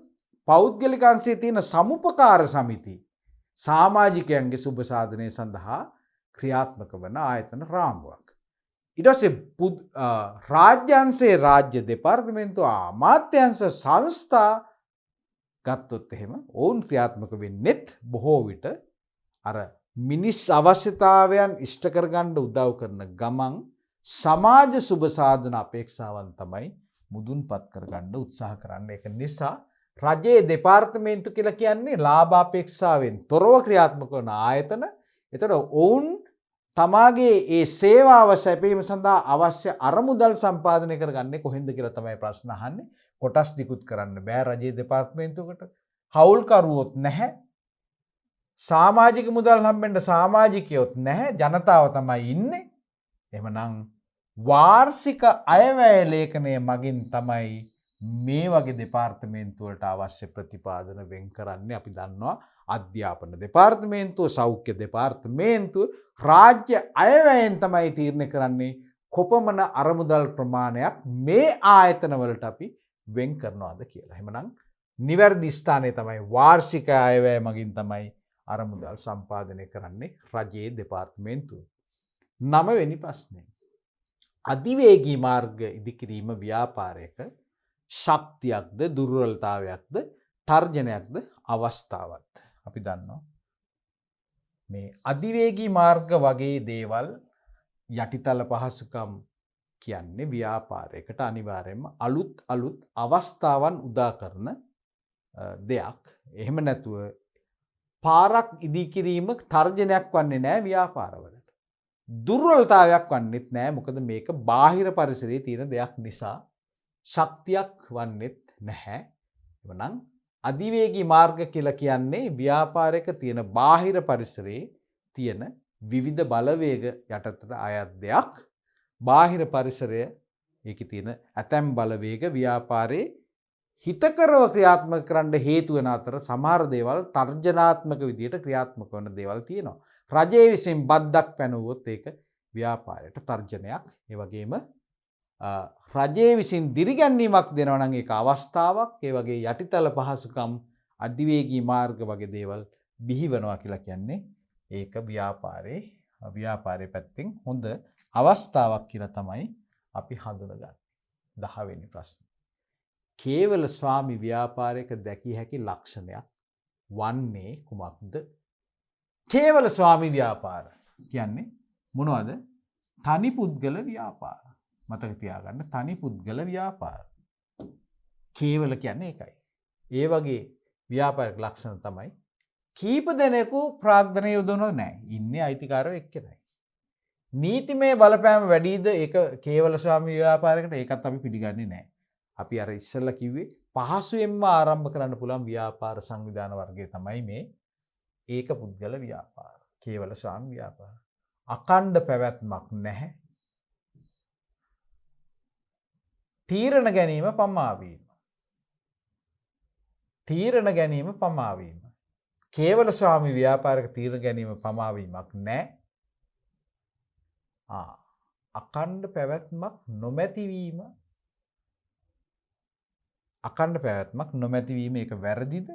A: පෞද්ගලික අංශයේ තියෙන සමුපකාර සමිති සමාජිකයන්ගේ සුබ සාධනය සඳහා ක්‍රියාත්මක වන ආයතන රාමුවක්. ඊට පස්සේ රාජ්‍යංශයේ රාජ්‍ය දෙපාර්තමේන්තුව අමාත්‍යාංශ සංස්ථා ගත්තොත් එහෙම ඔවුන් ක්‍රියාත්මක වෙන්නෙත් බොහෝ විට අර මිනිස් අවශ්‍යතාවයන් ඉෂ්ට කරගන්න උදව් කරන ගමන් සමාජ සුබ සාධන අපේක්ෂාවන් තමයි මුදුන්පත් කරගන්න උත්සාහ කරන්නේ. ඒක නිසා රජයේ දෙපාර්තමේන්තු කියලා කියන්නේ ලාභ අපේක්ෂාවෙන් තොරව ක්‍රියාත්මක වන ආයතන. එතකොට ඔවුන් තමාගේ ඒ සේවාව සැපීම සඳහා අවශ්‍ය අරමුදල් සම්පාදනය කරගන්නේ කොහෙන්ද කියලා තමයි ප්‍රශ්න අහන්නේ. කොටස් දිකුත් කරන්න බෑ රජයේ දෙපාර්තමේන්තුවකට. හවුල්කරුවොත් නැහැ. සමාජික මුදල් හම්බෙන්න සමාජිකයොත් නැහැ. ජනතාව තමයි ඉන්නේ. එහෙමනම් වාර්ෂික අයවැය ලේඛනය මගින් තමයි මේ වගේ දෙපාර්තමේන්තුවලට අවශ්‍ය ප්‍රතිපාදන වෙන් කරන්නේ. අපි දන්නවා අධ්‍යාපන දෙපාර්තමේන්තුව, සෞඛ්‍ය දෙපාර්තමේන්තුව රාජ්‍ය අයවැයෙන් තමයි තීරණය කරන්නේ කොපමණ අරමුදල් ප්‍රමාණයක් මේ ආයතනවලට අපි වෙන් කරනවාද කියලා. එහෙමනම් නිවැරදි ස්ථානය තමයි වාර්ෂික අයවැය මගින් තමයි අරමුදල් සම්පාදනය කරන්නේ රජයේ දෙපාර්තමේන්තුව. 9 වෙනි ප්‍රශ්නේ. අධිවේගී මාර්ග ඉදිකිරීම ව්‍යාපාරයක ශක්තියක්ද දුර්වලතාවයක්ද තර්ජනයක්ද අවස්ථාවක්ද? අපි දන්නවා මේ අධිවේගී මාර්ග වගේ දේවල් යටිතල පහසුකම් කියන්නේ ව්‍යාපාරයකට අනිවාර්යයෙන්ම අලුත් අවස්ථාවන් උදා කරන දෙයක්. එහෙම නැතුව පාරක් ඉදිකිරීම තර්ජනයක් වන්නේ නැහැ ව්‍යාපාරවලට. දුර්වලතාවයක් වන්නේත් නැහැ. මොකද මේක බාහිර පරිසරයේ තියෙන දෙයක් නිසා ශක්තියක් වන්නේත් නැහැ. එවනම් අධිවේගී මාර්ග කියලා කියන්නේ ව්‍යාපාරයක තියෙන බාහිර පරිසරයේ තියෙන විවිධ බලවේග යටතට අයත් දෙයක්. බාහිර පරිසරය ඒකේ තියෙන ඇතැම් බලවේග ව්‍යාපාරේ හිතකරව ක්‍රියාත්මක කරන්න හේතු වෙන අතර සමහර දේවල් තර්ජනාත්මක විදියට ක්‍රියාත්මක වන දේවල් තියෙනවා. රජයේ විසින් බද්දක් පැනුවොත් ඒක ව්‍යාපාරයට තර්ජනයක්. ඒ වගේම රජයේ විසින් දිරිගැන්වීමක් දෙනවා නම් ඒක අවස්ථාවක්. ඒ වගේ යටිතල පහසුකම් අධිවේගී මාර්ග වගේ දේවල් බිහිවනවා කියලා කියන්නේ ඒක ව්‍යාපාරයේ පැත්තෙන් හොඳ අවස්ථාවක් කියලා තමයි අපි හඳුනගන්නේ. 10 වෙනි ප්‍රශ්නේ. කේවල ස්වාමි ව්‍යාපාරයක දැකිය හැකි ලක්ෂණයක් වන්නේ කුමක්ද? කේවල ස්වාමි ව්‍යාපාර කියන්නේ මොනවද? තනි පුද්ගල ව්‍යාපාර. මතක තියාගන්න, තනි පුද්ගල ව්‍යාපාර. කේවල කියන්නේ ඒකයි. ඒ වගේ ව්‍යාපාරික ලක්ෂණ තමයි කීප දෙනෙකු ප්‍රාග්ධනය යොදවනව නැහැ. ඉන්නේ අයිතිකාරයෝ එක්කෙනයි. නීතිමය බලපෑම වැඩිද ඒක කේවල ස්වාමි ව්‍යාපාරයකට? ඒකත් අපි පිළිගන්නේ නැහැ. අපි අර ඉස්සෙල්ලා කිව්වේ පහසුවෙන්ම ආරම්භ කරන්න පුළුවන් ව්‍යාපාර සංවිධාන වර්ගය තමයි මේ ඒක පුද්ගල ව්‍යාපාර. කේවල ස්වාමි ව්‍යාපාර. අඛණ්ඩ පැවැත්මක් නැහැ. තීරණ ගැනීම පමාවීම. තීරණ ගැනීම පමාවීම. කේවල ස්වාමි ව්‍යාපාරයක තීරණ ගැනීම පමාවීමක් නැහැ. අඛණ්ඩ පැවැත්මක් නොමැතිවීම. අඛණ්ඩ පැවැත්මක් නොමැතිවීම ඒක වැරදිද?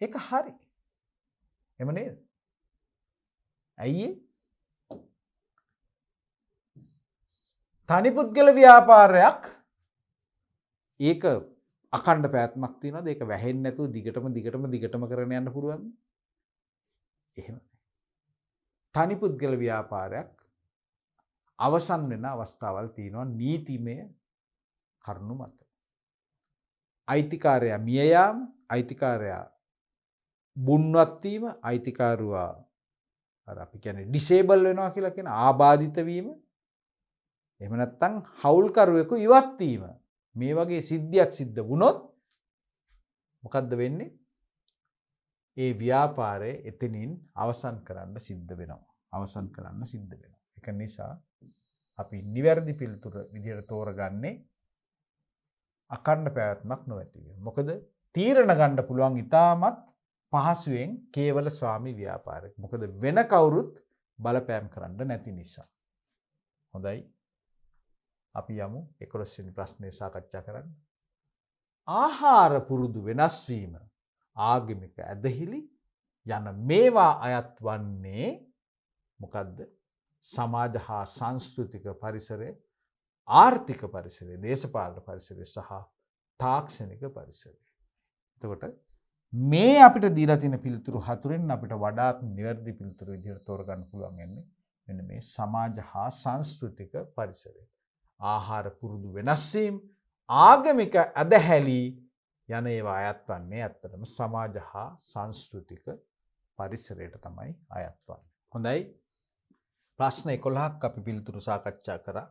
A: ඒක හරි. එහෙම නේද? ඇයි තනි පුද්ගල ව්‍යාපාරයක් ඒක අඛණ්ඩ පැවැත්මක් තියනවාද? ඒක වැහෙන්නේ නැතුව දිගටම කරගෙන යන්න පුළුවන්ද? එහෙම. තනි පුද්ගල ව්‍යාපාරයක් අවසන් වෙන අවස්ථාවල් තියෙනවා නීතිමය කරුණු මත. අයිතිකාරයා මිය යාම, අයිතිකාරයා බුන්වත් වීම, අයිතිකාරුවා අපි කියන්නේ ඩිසේබල් වෙනවා කියලා කියන ආබාධිත වීම, එහෙම නැත්නම් හවුල්කරුවෙකු ඉවත් වීම, මේ වගේ සිද්ධියක් සිද්ධ වුණොත් මොකද්ද වෙන්නේ? ඒ ව්‍යාපාරය එතනින් අවසන් කරන්න සිද්ධ වෙනවා. ඒක නිසා අපි නිවැරදි පිළිතුර විදිහට තෝරගන්නේ අඛණ්ඩ පැවැත්මක් නොමැති වීම. මොකද තීරණ ගන්න පුළුවන් ඉතාමත් පහසුවෙන් කේවල ස්වාමි ව්‍යාපාරයක්. මොකද වෙන කවුරුත් බලපෑම් කරන්න නැති නිසා. හොඳයි. අපි යමු 11 වෙනි ප්‍රශ්නේ සාකච්ඡා කරන්න. ආහාර පුරුදු වෙනස් වීම ආගමික ඇදහිලි යන මේවා අයත් වන්නේ මොකද්ද? සමාජ හා සංස්කෘතික පරිසරය, ආර්ථික පරිසරය, දේශපාලන පරිසරය සහ තාක්ෂණික පරිසරය. එතකොට මේ අපිට දීලා තියෙන පිළිතුරු හතරෙන් අපිට වඩාත් නිවැරදි පිළිතුරු විදිහට තෝරගන්න පුළුවන් වෙන්නේ මෙන්න මේ සමාජ හා සංස්කෘතික පරිසරය. ආහාර පුරුදු වෙනස් වීම, ආගමික ඇදහැලි යන ඒවා අයත් වන්නේ ඇත්තටම සමාජ හා සංස්කෘතික පරිසරයට තමයි අයත් වන්නේ. හොඳයි. ප්‍රශ්න 11ක් අපි පිළිතුරු සාකච්ඡා කරා.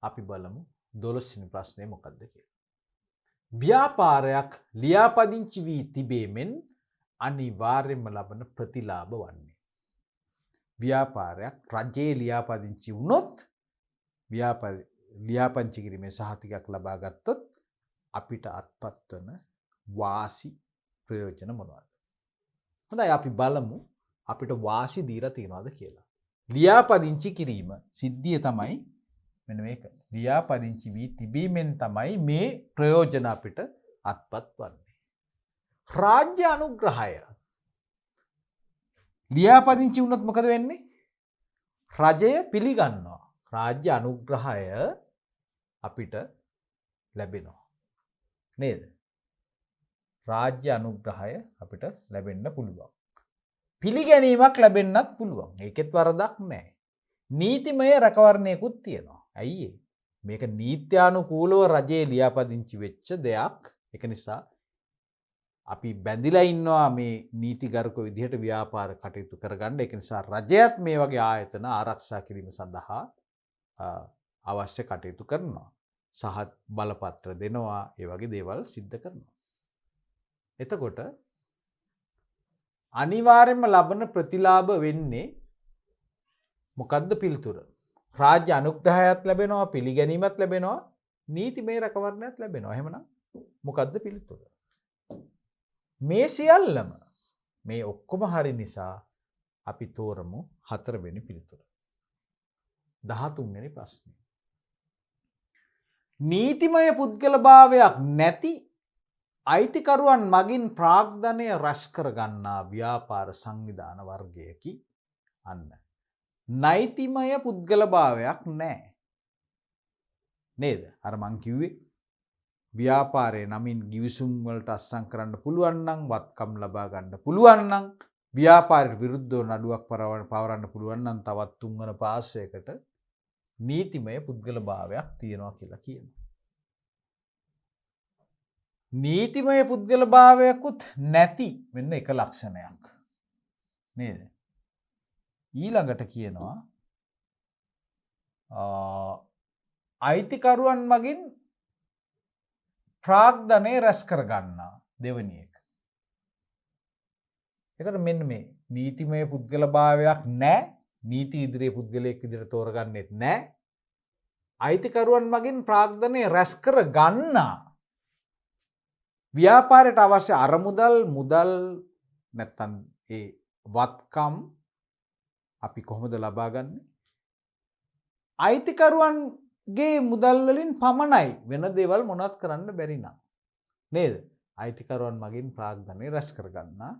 A: අපි බලමු 12 වෙනි ප්‍රශ්නේ මොකක්ද කියලා. ව්‍යාපාරයක් ලියාපදිංචි වී තිබීමෙන් අනිවාර්යයෙන්ම ලබන ප්‍රතිලාභ වන්නේ. ව්‍යාපාරයක් රජයේ ලියාපදිංචි වුණොත් ලියාපදිංචි කිරීමේ සහතිකයක් ලබා ගත්තොත් අපිට අත්පත් වන වාසි ප්‍රයෝජන මොනවද? හොඳයි අපි බලමු අපිට වාසි දීලා තියනවද කියලා. ලියාපදිංචි කිරීම සිද්ධිය තමයි මෙන්න මේක. ලියාපදිංචි වී තිබීමෙන් තමයි මේ ප්‍රයෝජන අපිට අත්පත් වන්නේ. රාජ්‍ය අනුග්‍රහය ලියාපදිංචි වුණොත් මොකද වෙන්නේ? රජය පිළිගන්නවා. රාජ්‍ය අනුග්‍රහය අපිට ලැබෙනවා. නේද? රාජ්‍ය අනුග්‍රහය අපිට ලැබෙන්න පුළුවන්. පිළිගැනීමක් ලැබෙන්නත් පුළුවන්. ඒකෙත් වරදක් නැහැ. නීතිමය රැකවරණයකුත් තියෙනවා. ඇයි මේක නීත්‍යානුකූලව රජයේ ලියාපදිංචි වෙච්ච දෙයක්. ඒක නිසා අපි බැඳිලා ඉන්නවා මේ නීතිගරුක විදිහට ව්‍යාපාර කටයුතු කරගන්න. ඒක නිසා රජයත් මේ වගේ ආයතන ආරක්ෂා කිරීම සඳහා අවශ්‍ය කටයුතු කරනවා. සහ බලපත්‍ර දෙනවා. ඒ වගේ දේවල් සිද්ධ කරනවා. එතකොට අනිවාර්යයෙන්ම ලබන ප්‍රතිලාභ වෙන්නේ මොකද්ද පිළිතුර? රාජ්‍ය අනුග්‍රහයත් ලැබෙනවා, පිළිගැනීමත් ලැබෙනවා, නීතිමය රැකවරණයත් ලැබෙනවා. එහෙමනම් මොකද්ද පිළිතුර? මේ සියල්ලම මේ ඔක්කොම හරි නිසා අපි තෝරමු 4 වෙනි පිළිතුර. 13 වෙනි ප්‍රශ්නේ. නීතිමය පුද්ගලභාවයක් නැති අයිතිකරුවන් මගින් ප්‍රාග්ධනය රැස් කර ගන්නා ව්‍යාපාර සංවිධාන වර්ගයකි. අන්න. නෛතිමය පුද්ගලභාවයක් නැහැ. නේද? අර මං කිව්වේ ව්‍යාපාරයේ නමින් ගිවිසුම් වලට අත්සන් කරන්න පුළුවන් නම්, වත්කම් ලබා ගන්න පුළුවන් නම්, ව්‍යාපාරයට විරුද්ධව නඩුවක් පවරන්න පුළුවන් නම් තවත් 3 වන පාර්ශ්වයකට නීතිමය පුද්ගලභාවයක් තියෙනවා කියලා කියනවා. නීතිමය පුද්ගලභාවයකුත් නැති මෙන්න එක ලක්ෂණයක්. නේද? ඊළඟට කියනවා අයිතිකරුවන් මගින් ප්‍රාග්ධනය රැස් කර ගන්නා දෙවෙනි එක. ඒකට මෙන්න මේ නීතිමය පුද්ගලභාවයක් නැහැ. නීති ඉදිරියේ පුද්ගලයෙක් විදිහට තෝරගන්නෙත් නැහැ. අයිතිකරුවන් මගින් ප්‍රාග්ධනය රැස් කර ගන්නා ව්‍යාපාරයට අවශ්‍ය අරමුදල් මුදල් නැත්තම් ඒ වත්කම් අපි කොහොමද ලබා ගන්නේ? අයිතිකරුවන්ගේ මුදල් වලින් පමණයි. වෙන දේවල් මොනවත් කරන්න බැරි නම්. නේද? අයිතිකරුවන් මගින් ප්‍රාග්ධනය රැස් කර ගන්නා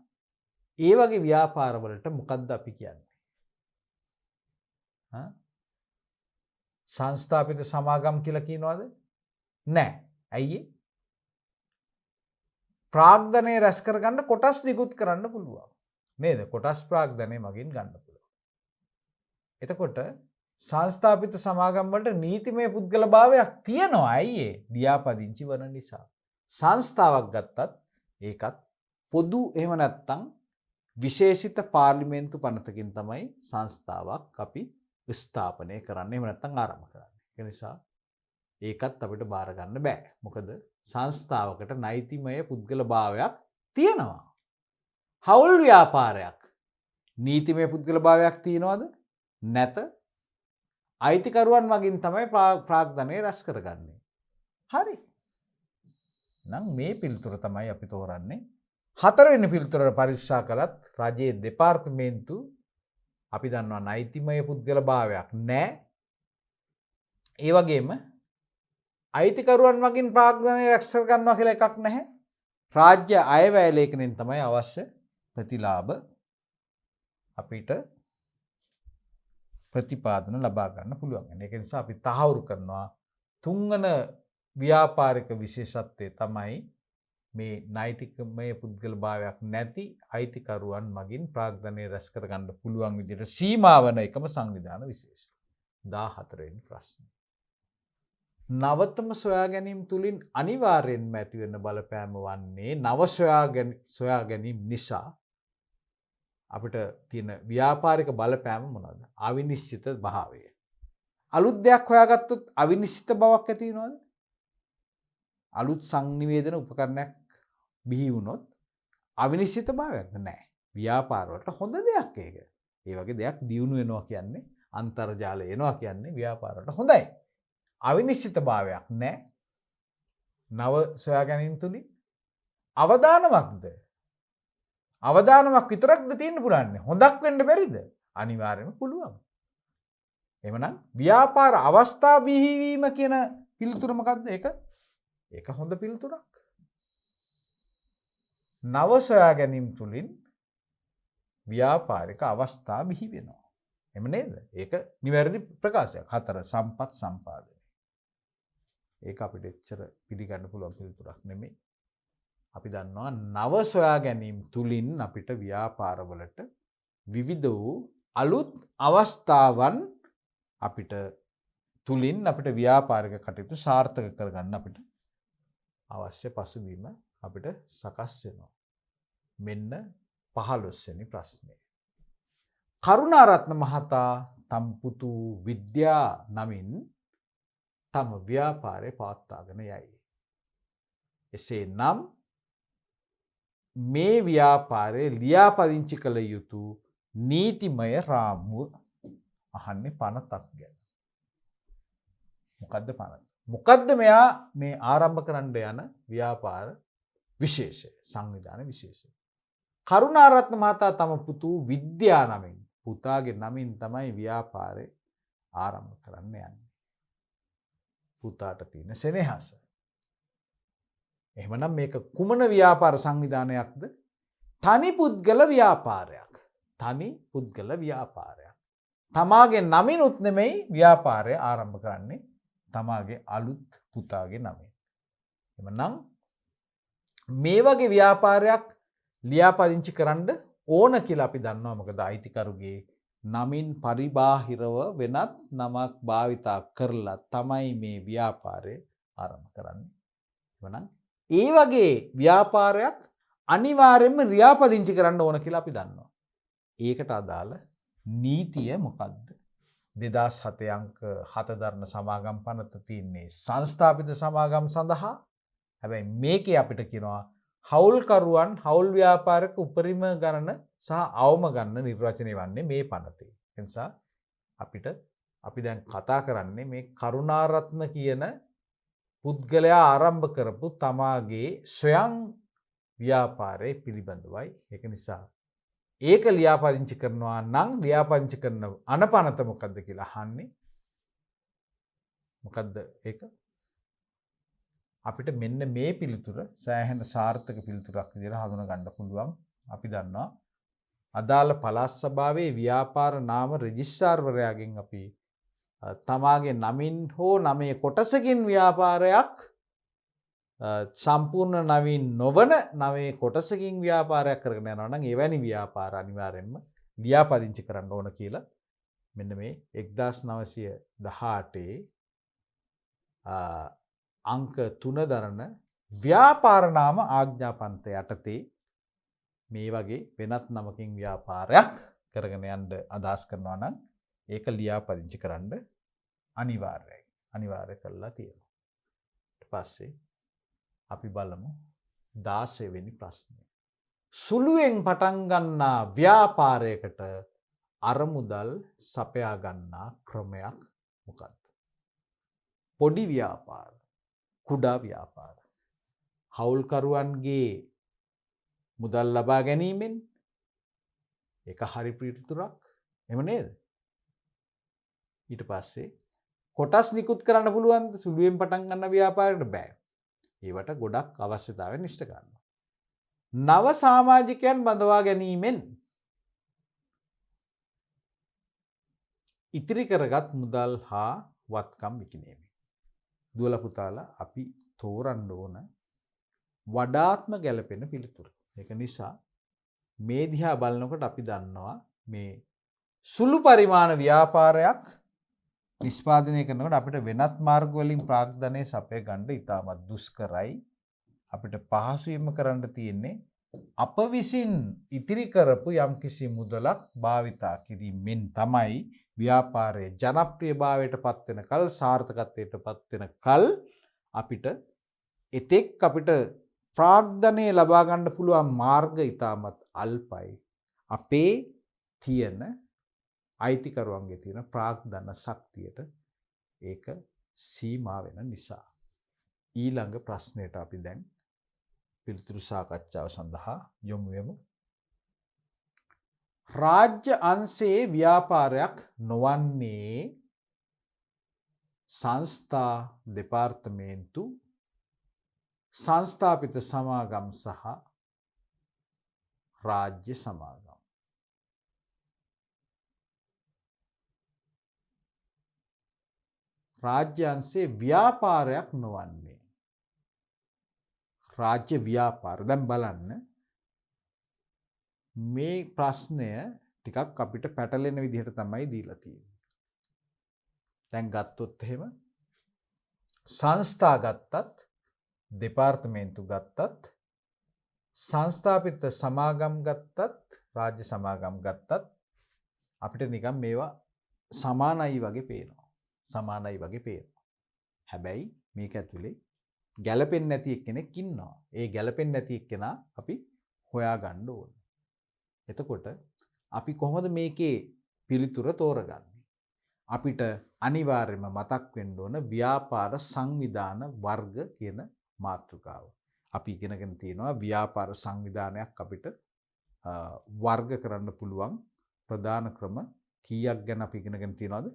A: ඒ වගේ ව්‍යාපාරවලට මොකද්ද අපි කියන්නේ? සංස්ථාපිත සමාගම් කියලා කියනවාද? නැහැ. ඇයි? ප්‍රාග්ධනය රැස් කරගන්න කොටස් නිකුත් කරන්න පුළුවන්. නේද? කොටස් ප්‍රාග්ධනය මගින් ගන්න පුළුවන්. එතකොට සංස්ථාපිත සමාගම් වලට නීතිමය පුද්ගලභාවයක් තියෙනවා. ඇයි? ලියාපදිංචි වන නිසා. සංස්ථාවක් ගත්තත් ඒකත් පොදු එහෙම නැත්තම් විශේෂිත පාර්ලිමේන්තු පනතකින් තමයි සංස්ථාවක් අපි ස්ථාපනය කරන්නේ. එහෙම නැත්තම් ආරම්භ කරන්නේ. ඒ නිසා ඒකත් අපිට බාර ගන්න බෑ. මොකද සංස්ථාවකට නෛතිමය පුද්ගලභාවයක් තියෙනවා. හවුල් ව්‍යාපාරයක් නීතිමය පුද්ගලභාවයක් තියෙනවද? නැත. අයිතිකරුවන් මගින් තමයි ප්‍රාග්ධනය රැස් කරගන්නේ. හරි. නම් මේ පිළිතුර තමයි අපි තෝරන්නේ. හතරවෙනි පිළිතුර පරීක්ෂා කළත් රජයේ දෙපාර්තමේන්තු අපි දන්නවා නෛතිමය පුද්ගල භාවයක් නැහැ. ඒ වගේම අයිතිකරුවන් මගින් ප්‍රාග්ධනය රැස් කර ගන්නවා කියලා එකක් නැහැ. රාජ්‍ය අයවැය ලේඛනයෙන් තමයි අවශ්‍ය ප්‍රතිලාභ අපිට ප්‍රතිපාදන ලබා ගන්න පුළුවන්. ඒක නිසා අපි තහවුරු කරනවා තුන්වන ව්‍යාපාරික විශේෂත්වය තමයි මේ නෛතිකමය පුද්ගල භාවයක් නැති අයිතිකරුවන් මගින් ප්‍රාග්ධනය රැස් කර ගන්න පුළුවන් විදිහට සීමා වන එකම සංවිධාන විශේෂය. 14 වෙනි ප්‍රශ්නේ. නවතම සොයා ගැනීම තුලින් අනිවාර්යෙන්ම ඇතිවෙන බලපෑම වන්නේ නව සොයා ගැනීම නිසා අපිට තියෙන ව්‍යාපාරික බලපෑම මොනවද? අවිනිශ්චිත භාවය. අලුත් දෙයක් හොයාගත්තොත් අවිනිශ්චිත බවක් ඇති වෙනවද? අලුත් සංනිවේදන උපකරණයක් බිහි වුණොත් අවිනිශ්චිත භාවයක් නැහැ. ව්‍යාපාර වලට හොඳ දෙයක් ඒක. ඒ වගේ දෙයක් දියුණු වෙනවා කියන්නේ අන්තර්ජාලය එනවා කියන්නේ ව්‍යාපාර වලට හොඳයි. අවිනිශ්චිත භාවයක් නැහැ. නව සොයා ගැනීම තුලින් අවදානමක්ද? අවදානමක් විතරක්ද තියෙන්න පුළුවන්. හොඳක් වෙන්න බැරිද? අනිවාර්යයෙන්ම පුළුවන්. එහෙමනම් ව්‍යාපාර අවස්ථා බිහිවීම කියන පිළිතුර මොකක්ද? ඒක හොඳ පිළිතුරක්. නව සොයා ගැනීම තුලින් ව්‍යාපාරික අවස්ථා බිහි වෙනවා. එහෙම නේද? ඒක නිවැරදි ප්‍රකාශයක්. 4 සම්පත් සම්පාදනය. ඒක අපිට එච්චර පිළිගන්න පුළුවන් පිළිතුරක් නෙමෙයි. අපි දන්නවා නව සොයා ගැනීම තුලින් අපිට ව්‍යාපාරවලට විවිධ වූ අලුත් අවස්ථාවන් අපිට තුලින් අපිට ව්‍යාපාරික කටයුතු සාර්ථක කරගන්න අපිට අවශ්‍ය පසුබිම අපිට සකස් වෙනවා. මෙන්න 15 වෙනි ප්‍රශ්නේ. කරුණාරත්න මහතා තම පුතු විද්‍යා නමින් තම ව්‍යාපාරය පවත්වාගෙන යයි. එසේනම් මේ ව්‍යාපාරයේ ලියාපදිංචි කළ යුතු නීතිමය රාමුව අහන්නේ පනතක් ගැන. මොකද්ද පනත? මොකද්ද මෙයා මේ ආරම්භ කරන්න යන ව්‍යාපාර විශේෂය, සංවිධාන විශේෂය. කරුණාරත්න මහතා තම පුතු විද්‍යා නමින්, පුතාගේ නමින් තමයි ව්‍යාපාරය ආරම්භ කරන්න යන්නේ. පුතාට තියෙන සෙනෙහස. එහෙමනම් මේක කුමන ව්‍යාපාර සංවිධානයක්ද? තනි පුද්ගල ව්‍යාපාරයක්. තනි පුද්ගල ව්‍යාපාරයක්. තමාගේ නමිනුත් නෙමෙයි ව්‍යාපාරය ආරම්භ කරන්නේ, තමාගේ අලුත් පුතාගේ නමින්. එහෙමනම් මේ වගේ ව්‍යාපාරයක් ලියාපදිංචි කරන්න ඕන කියලා අපි දන්නවා. මොකද අයිතිකරුගේ නමින් පරිබාහිරව වෙනත් නමක් භාවිතා කරලා තමයි මේ ව්‍යාපාරය ආරම්භ කරන්නේ. එහෙනම් ඒ වගේ ව්‍යාපාරයක් අනිවාර්යයෙන්ම ලියාපදිංචි කරන්න ඕන කියලා අපි දන්නවා. ඒකට අදාළ නීතිය මොකක්ද? 2007 අංක 7 දරන සමාගම් පනත තියෙන්නේ සංස්ථාපිත සමාගම් සඳහා. හැබැයි මේකේ අපිට කියනවා හවුල්කරුවන් හවුල් ව්‍යාපාරක උපරිම ගණන සහ අවම ගණන නිර්වචනය වන්නේ මේ පනතේ. ඒ නිසා අපි දැන් කතා කරන්නේ මේ කරුණාරත්න කියන පුද්ගලයා ආරම්භ කරපු තමාගේ ස්වයං ව්‍යාපාරය පිළිබඳවයි. ඒක නිසා ඒක ලියාපදිංචි කරනවා නම් ලියාපදිංචි කරන අනපනත මොකද්ද කියලා අහන්නේ. මොකද්ද ඒක? අපිට මෙන්න මේ පිළිතුර සෑහෙන සාර්ථක පිළිතුරක් විදිහට හඳුනා ගන්න පුළුවන්. අපි දන්නවා අදාළ පළාත් සභාවේ ව්‍යාපාර නාම රෙජිස්ට්‍රාර්වරයාගෙන් අපි තමාගේ නමින් හෝ නමේ කොටසකින් ව්‍යාපාරයක් සම්පූර්ණ නවින් නොවන නවේ කොටසකින් ව්‍යාපාරයක් කරගෙන යනවා නම් එවැනි ව්‍යාපාර අනිවාර්යෙන්ම ලියාපදිංචි කරන්න ඕන කියලා මෙන්න මේ 1918 අංක 3 දරන ව්‍යාපාර නාම ආඥාපන්ත යටතේ මේ වගේ වෙනත් නමකින් ව්‍යාපාරයක් කරගෙන යන්න අදහස් කරනවා නම් ඒක ලියාපදිංචි කරන්න අනිවාර්යයි. අනිවාර්ය කරලා තියෙනවා. ඊට පස්සේ අපි බලමු 16 වෙනි ප්‍රශ්නය. සුළුවෙන් පටන් ගන්නා ව්‍යාපාරයකට අරමුදල් සපයා ගන්නා ක්‍රමයක් මොකක්ද? පොඩි ව්‍යාපාර, කුඩා ව්‍යාපාර, හවුල්කරුවන්ගේ මුදල් ලබා ගැනීමෙන් ඒක හරි පිළිතුරක්. එහෙම නේද? ඊට පස්සේ කොටස් නිකුත් කරන්න පුළුවන් සුළුවෙන් පටන් ගන්න ව්‍යාපාරයකට බෑ. ඒවට ගොඩක් අවශ්‍යතාවයන් ඉෂ්ට ගන්නවා. නව සමාජිකයන් බඳවා ගැනීමෙන් ඉතිරි කරගත් මුදල් හා වත්කම් විකිණීමේ. දුවලා පුතාලා අපි තෝරන්න ඕන වඩාත්ම ගැළපෙන පිළිතුර. ඒක නිසා මේ දිහා බලනකොට අපි දන්නවා මේ සුළු පරිමාණ ව්‍යාපාරයක් නිෂ්පාදනය කරනකොට අපිට වෙනත් මාර්ග වලින් ප්‍රාග්ධනය සපය ගන්න ඉතාමත් දුෂ්කරයි. අපිට පහසුවෙන්ම කරන්න තියෙන්නේ අප විසින් ඉතිරි කරපු යම්කිසි මුදලක් භාවිතා කිරීමෙන් තමයි ව්‍යාපාරයේ ජනප්‍රියභාවයට පත් වෙන කල් සාර්ථකත්වයට පත් වෙන කල් අපිට එතෙක් අපිට ප්‍රාග්ධනය ලබා ගන්න පුළුවන් මාර්ග ඉතාමත් අල්පයි. අපේ තියෙන අයිතිකරුවන්ගේ තියෙන ප්‍රාග්ධන ශක්තියට ඒක සීමා වෙන නිසා. ඊළඟ ප්‍රශ්නයට අපි දැන් පිළිතුරු සාකච්ඡාව සඳහා යොමු වෙමු. රාජ්‍ය අංශයේ ව්‍යාපාරයක් නොවන්නේ සංස්ථා දෙපාර්තමේන්තු සංස්ථාපිත සමාගම් සහ රාජ්‍ය සමාගම්. රාජ්‍ය අංශයේ ව්‍යාපාරයක් නොවන්නේ රාජ්‍ය ව්‍යාපාර. දැන් බලන්න මේ ප්‍රශ්නය ටිකක් අපිට පැටලෙන විදිහට තමයි දීලා තියෙන්නේ. දැන් ගත්තොත් එහෙම සංස්ථා ගත්තත් දෙපාර්තමේන්තු ගත්තත් සංස්ථාපිත සමාගම් ගත්තත් රාජ්‍ය සමාගම් ගත්තත් අපිට නිකන් මේවා සමානයි වගේ පේනවා. සමානයි වගේ පේනවා. හැබැයි මේක ඇතුලේ ගැළපෙන්නේ නැති එක්කෙනෙක් ඉන්නවා. ඒ ගැළපෙන්නේ නැති එක්කෙනා අපි හොයාගන්න ඕනේ. එතකොට අපි කොහොමද මේකේ පිළිතුර තෝරගන්නේ? අපිට අනිවාර්යයෙන්ම මතක් වෙන්න ඕන ව්‍යාපාර සංවිධාන වර්ග කියන මාතෘකාව. අපි ඉගෙනගෙන තියෙනවා ව්‍යාපාර සංවිධානයක් අපිට වර්ග කරන්න පුළුවන් ප්‍රධාන ක්‍රම කීයක් ගැන අපි ඉගෙනගෙන තියෙනවද?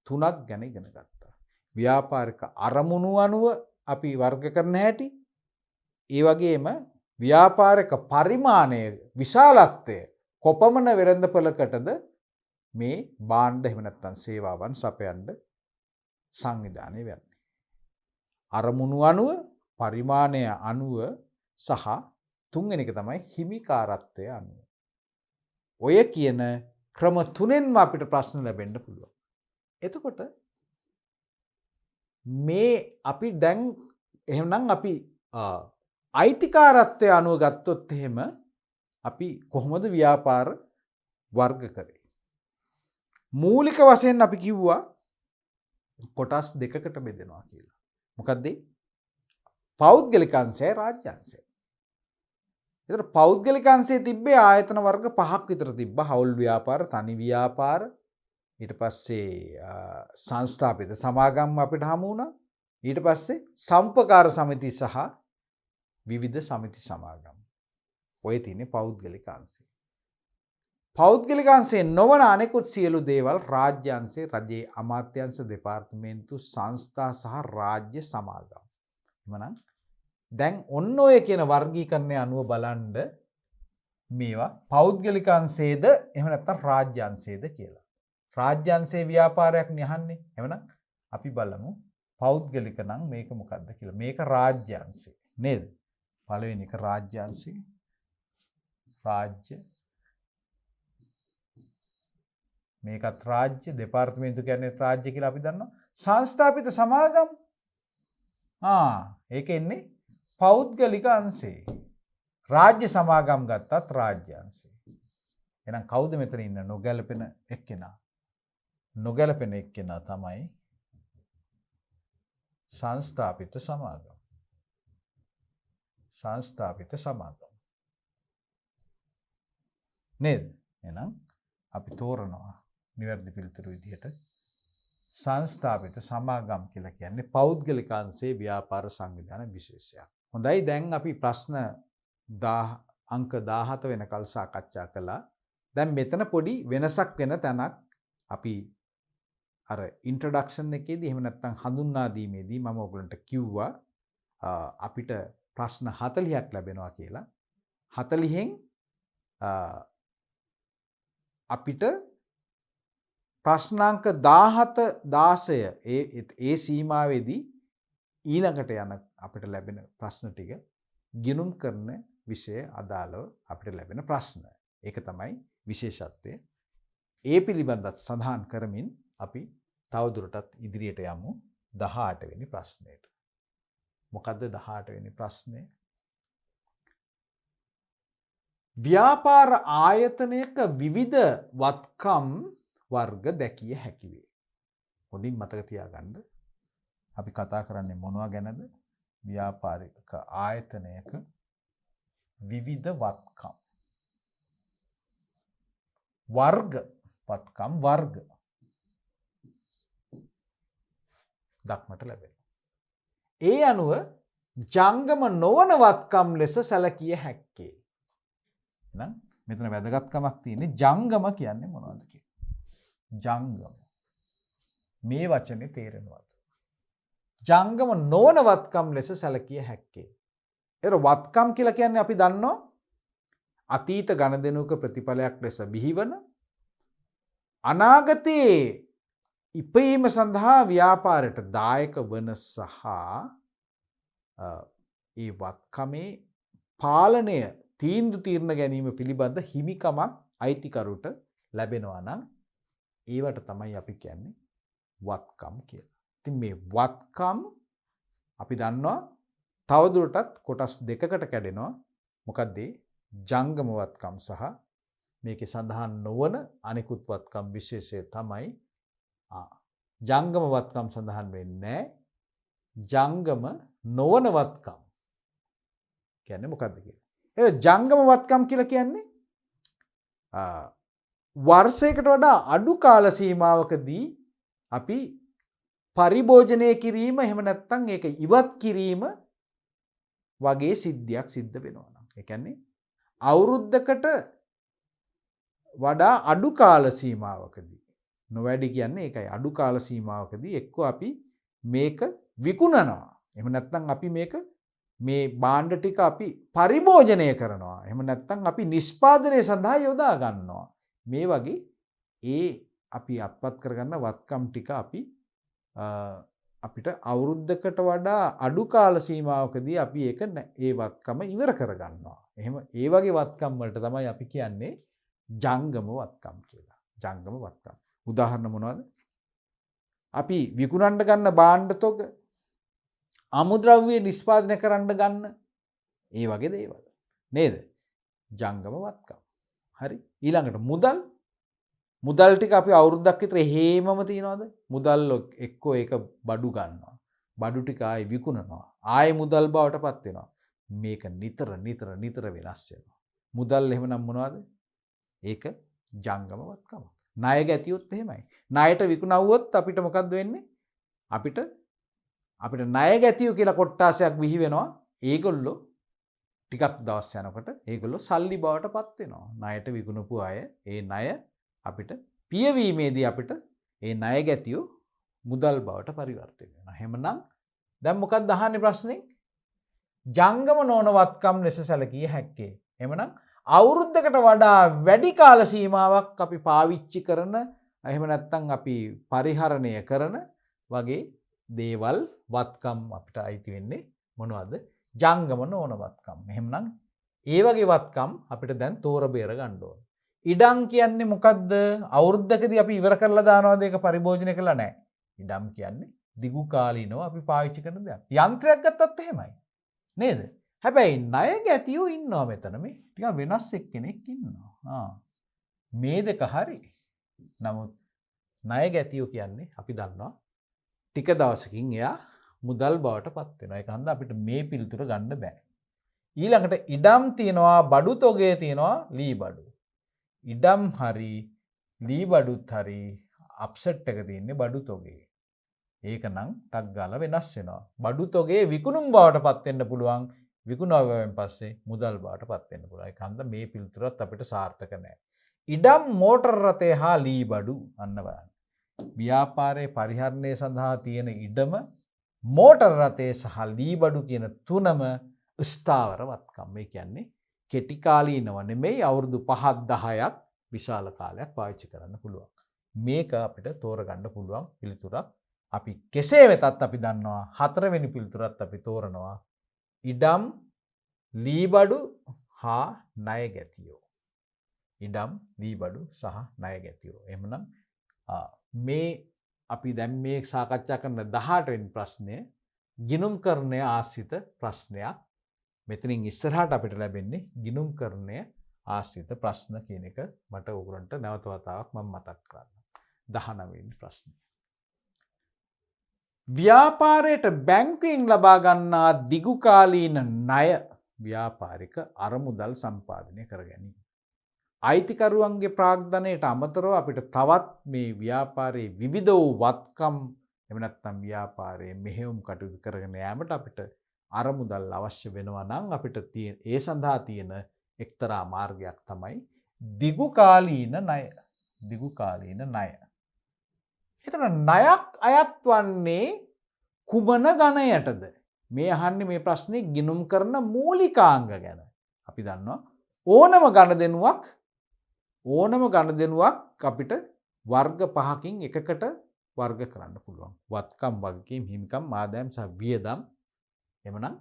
A: 3ක් ගැන ඉගෙන ගත්තා. ව්‍යාපාරික අරමුණු අනුව අපි වර්ග කරන හැටි, ඒ වගේම ව්‍යාපාරික පරිමාණය විශාලත්වය කොපමණ වෙළඳපළකටද මේ භාණ්ඩ එහෙම නැත්නම් සේවාවන් සපයන්න සංවිධානය වෙන්නේ. අරමුණු අනුව, පරිමාණය අනුව සහ තුන්වෙනි එක තමයි හිමිකාරත්වය අනුව. ඔය කියන ක්‍රම තුනෙන්ම අපිට ප්‍රශ්න ලැබෙන්න පුළුවන්. එතකොට මේ අපි දැන් එහෙනම් අපි අයිතිකාරත්වය අනුව ගත්තොත් එහෙම අපි කොහොමද ව්‍යාපාර වර්ග කරේ? මූලික වශයෙන් අපි කිව්වා කොටස් දෙකකට බෙදෙනවා කියලා. මොකද්ද? පෞද්ගලික අංශය, රාජ්‍ය අංශය. ඒතර පෞද්ගලික අංශයේ තිබ්බේ ආයතන වර්ග 5ක් විතර තිබ්බා. හවුල් ව්‍යාපාර, තනි ව්‍යාපාර, ඊට පස්සේ සංස්ථාපිත සමාගම් අපිට හමු වුණා. ඊට පස්සේ සම්පකාර සමිති සහ විවිධ සමිති සමාගම්. ඔය තියෙන්නේ පෞද්ගලික අංශය. පෞද්ගලික අංශයේ නොවන අනෙකුත් සියලු දේවල් රාජ්‍ය අංශයේ, රජයේ අමාත්‍යාංශ, දෙපාර්තමේන්තු, සංස්ථා සහ රාජ්‍ය සමාගම්. එමනම් දැන් ඔන්න ඔය කියන වර්ගීකරණය අනුව බලන්න මේවා පෞද්ගලික අංශයේද එහෙම නැත්නම් රාජ්‍ය අංශයේද කියලා. රාජ්‍ය අංශයේ ව්‍යාපාරයක් නියහන්නේ. එමනම් අපි බලමු පෞද්ගලික නම් මේක මොකක්ද කියලා. මේක රාජ්‍ය අංශය නේද? පළවෙනි එක රාජ්‍ය අංශය. රාජ්‍ය මේකත් රාජ්‍ය, දෙපාර්තමේන්තු කියන්නේ රාජ්‍ය කියලා අපි දන්නවා. සංස්ථාපිත සමාගම් ඒක එන්නේ පෞද්ගලික අංශේ. රාජ්‍ය සමාගම් ගත්තත් රාජ්‍ය අංශේ. එහෙනම් කවුද මෙතන ඉන්න නොගැලපෙන එක්කෙනා? නොගැලපෙන එක්කෙනා තමයි සංස්ථාපිත සමාගම්. සංස්ථාපිත සමාගම් නේද? එහෙනම් අපි තෝරනවා නිවැරදි පිළිතුරු විදිහට සංස්ථාපිත සමාගම් කියලා කියන්නේ පෞද්ගලික අංශයේ ව්‍යාපාර සංවිධාන විශේෂයක්. හොඳයි දැන් අපි ප්‍රශ්න අංක 17 වෙනකල් සාකච්ඡා කළා. දැන් මෙතන පොඩි වෙනසක් වෙන තැනක් අපි අර ඉන්ට්‍රොඩක්ෂන් එකේදී එහෙම නැත්නම් හඳුන්වා දීමේදී මම ඔයගලන්ට කිව්වා අපිට ප්‍රශ්න 40ක් ලැබෙනවා කියලා. 40න් අපිට ප්‍රශ්නාංක 17 16 ඒ සීමාවේදී ඊළඟට යන අපිට ලැබෙන ප්‍රශ්න ටික ගිණුම් කරන විෂය අදාළව අපිට ලැබෙන ප්‍රශ්න. ඒක තමයි විශේෂත්වය. ඒ පිළිබඳව සඳහන් කරමින් අපි තවදුරටත් ඉදිරියට යමු 18 වෙනි ප්‍රශ්නයට. මොකද්ද 18 වෙනි ප්‍රශ්නය? ව්‍යාපාර ආයතනයක විවිධ වත්කම් වර්ග දැකිය හැකි වේ. හොඳින් මතක තියාගන්න. අපි කතා කරන්නේ මොනවා ගැනද? ව්‍යාපාරික ආයතනයක විවිධ වත්කම් වර්ග දක්නට ලැබෙනවා. ඒ අනුව ජංගම නොවන වත්කම් ලෙස සැලකිය හැක්කේ. එහෙනම් මෙතන වැදගත්කමක් තියෙන්නේ ජංගම කියන්නේ මොනවද කියලා. ජංගම මේ වචනේ තේරෙනවද? ජංගම නොවන වත්කම් ලෙස සැලකිය හැක්කේ. ඒතර වත්කම් කියලා කියන්නේ අපි දන්නවා අතීත ගණදෙනුක ප්‍රතිඵලයක් ලෙස බිහිවන අනාගතයේ ඉපීම සඳහා ව්‍යාපාරයට දායක වන සහ ඒ වත්කමේ පාලනය තීන්දුව ගැනීම පිළිබඳ හිමිකමක් අයිතිකරුට ලැබෙනවා නම් ඒවට තමයි අපි කියන්නේ වත්කම් කියලා. ඉතින් මේ වත්කම් අපි දන්නවා තවදුරටත් කොටස් දෙකකට කැඩෙනවා. මොකක්ද? ජංගම වත්කම් සහ මේකේ සඳහන් නොවන අනිකුත් වත්කම් විශේෂය තමයි ජංගම වත්කම් සඳහන් වෙන්නේ ජංගම නොවන වත්කම් කියන්නේ මොකක්ද කියලා. ඒ ජංගම වත්කම් කියලා කියන්නේ වර්ෂයකට වඩා අඩු කාල සීමාවකදී අපි පරිභෝජනය කිරීම එහෙම නැත්නම් ඒක ඉවත් කිරීම වගේ සිද්ධියක් සිද්ධ වෙනවා නම් ඒ කියන්නේ අවුරුද්දකට වඩා අඩු කාල සීමාවකදී නොවැඩි කියන්නේ ඒකයි අඩු කාල සීමාවකදී එක්ක අපි මේක විකුණනවා එහෙම නැත්නම් අපි මේක මේ භාණ්ඩ ටික අපි පරිභෝජනය කරනවා එහෙම නැත්නම් අපි නිෂ්පාදනය සඳහා යොදා ගන්නවා මේ වගේ ඒ අපි අත්පත් කරගන්න වත්කම් ටික අපි අපිට අවුරුද්දකට වඩා අඩු කාල සීමාවකදී අපි ඒක ඒ වත්කම ඉවර කරගන්නවා. එහෙම ඒ වගේ වත්කම් වලට තමයි අපි කියන්නේ ජංගම වත්කම් කියලා. ජංගම වත්කම්. උදාහරණ මොනවද? අපි විකුණන්න ගන්න භාණ්ඩ තොග අමුද්‍රව්‍ය නිෂ්පාදනය කරන්න ගන්න ඒ වගේ දේවල්. නේද? ජංගම වත්කම්. හරි. ඊළඟට මුදල් ටික අපි අවුරුද්දක් විතර හේමම තියනවාද? මුදල් එක්කෝ ඒක බඩු ගන්නවා. බඩු ටික ආයි විකුණනවා. ආයි මුදල් බවට පත් වෙනවා. මේක නිතර වෙනස් වෙනවා. මුදල් එහෙමනම් මොනවද? ඒක ජංගම වත්කම. ණය ගැතියොත් එහෙමයි. ණයට විකුණවුවොත් අපිට මොකද්ද වෙන්නේ? අපිට ණය ගැතියු කියලා කොට්ටාසයක් බිහි වෙනවා. ඒගොල්ලෝ ටිකක් දවස් යනකොට ඒගොල්ලෝ සල්ලි බවට පත් වෙනවා. ණයට විකුණපු අය ඒ ණය අපිට පියවීමේදී අපිට ඒ ණය ගැතියු මුදල් බවට පරිවර්තනය වෙනවා. එහෙමනම් දැන් මොකක්ද අහන්නේ ප්‍රශ්නේ? ජංගම නොවන වත්කම් ලෙස සැලකිය හැක්කේ. එහෙමනම් අවුරුද්දකට වඩා වැඩි කාල සීමාවක් අපි පාවිච්චි කරන එහෙම නැත්නම් අපි පරිහරණය කරන වගේ දේවල් වත්කම් අපිට අයිති වෙන්නේ මොනවද? ජංගම නොවන වත්කම්. එහෙමනම් ඒ වගේ වත්කම් අපිට දැන් තෝර බේර ගන්න ඕන. ඉඩම් කියන්නේ මොකද්ද? අවුරුද්දකදී අපි ඉවර කරලා දානවාද ඒක පරිභෝජනය කළා නැහැ. ඉඩම් කියන්නේ දිගු කාලීනව අපි පාවිච්චි කරන දෙයක්. යන්ත්‍රයක් ගත්තත් එහෙමයි. නේද? හැබැයි ණය ගැතියෝ ඉන්නවා මෙතන මේ. ටිකක් වෙනස් එක්කෙනෙක් ඉන්නවා. මේ දෙක හරි. නමුත් ණය ගැතියෝ කියන්නේ අපි දන්නවා ටික දවසකින් එයා මුදල් බවට පත් වෙනවා. ඒක හන්ද අපිට මේ පිළිතුර ගන්න බෑ. ඊළඟට ඉඩම් තියෙනවා, බඩු තොගය තියෙනවා, ලී බඩු. ඉඩම් හරි ලී බඩුත් හරි අප්සෙට් එක තියෙන්නේ බඩු තොගේ. ඒක නම් ටක් ගාලා වෙනස් වෙනවා. බඩු තොගේ විකුණුම් බවට පත් වෙන්න පුළුවන්. විකුණුවාන් පස්සේ මුදල් බවට පත් වෙන්න පුළුවන්. ඒක හන්ද මේ පිළිතුරත් අපිට සාර්ථක නැහැ. ඉඩම් මෝටර රථය හා ලී බඩු අන්න බලන්න. ව්‍යාපාරයේ පරිහරණය සඳහා තියෙන ඉඩම මෝටර රථය සහ ලී බඩු කියන තුනම ස්ථාවර වත්කම්. ඒ කියන්නේ කෙටි කාලීනව නෙමෙයි අවුරුදු 5-10ක් විශාල කාලයක් පාවිච්චි කරන්න පුළුවන්. මේක අපිට තෝරගන්න පුළුවන් පිළිතුරක්. අපි කෙසේ වෙතත් අපි දන්නවා හතරවෙනි පිළිතුරත් අපි තෝරනවා ඉඩම් ලී බඩු හා ණය ගැතියෝ. ඉඩම් ලී බඩු සහ ණය ගැතියෝ. එහෙමනම් මේ අපි දැන් මේ සාකච්ඡා කරන 18 වෙනි ප්‍රශ්නය ගිණුම්කරණය ආශ්‍රිත ප්‍රශ්නයක්. මෙතනින් ඉස්සරහට අපිට ලැබෙන්නේ ගිණුම්කරණය ආශ්‍රිත ප්‍රශ්න කියන එක මට ඔයගොල්ලන්ට නැවත වතාවක් මම මතක් කරන්නම්. 19 වෙනි ප්‍රශ්නය. ව්‍යාපාරයට බැංකුවෙන් ලබා ගන්නා දිගු කාලීන ණය ව්‍යාපාරික අරමුදල් සම්පාදනය කර ගැනීම. අයිතිකරුවන්ගේ ප්‍රාග්ධනයට අමතරව අපිට තවත් මේ ව්‍යාපාරයේ විවිධ වූ වත්කම් එහෙම නැත්නම් ව්‍යාපාරයේ මෙහෙයුම් කටයුතු කරගෙන යාමට අපිට අරමුදල් අවශ්‍ය වෙනවා නම් අපිට ඒ සඳහා තියෙන එක්තරා මාර්ගයක් තමයි දිගු කාලීන ණය. දිගු කාලීන ණය. එතන ණයක් අයත් වන්නේ කුමන ගණයටද? මේ අහන්නේ මේ ප්‍රශ්නේ ගිණුම් කරන මූලිකාංග ගැන. අපි දන්නවා ඕනම ගණදෙනුවක් අපිට වර්ග 5කින් එකකට වර්ග කරන්න පුළුවන්. වත්කම්, වගකීම්, හිමිකම්, ආදායම් සහ වියදම්. එමනම්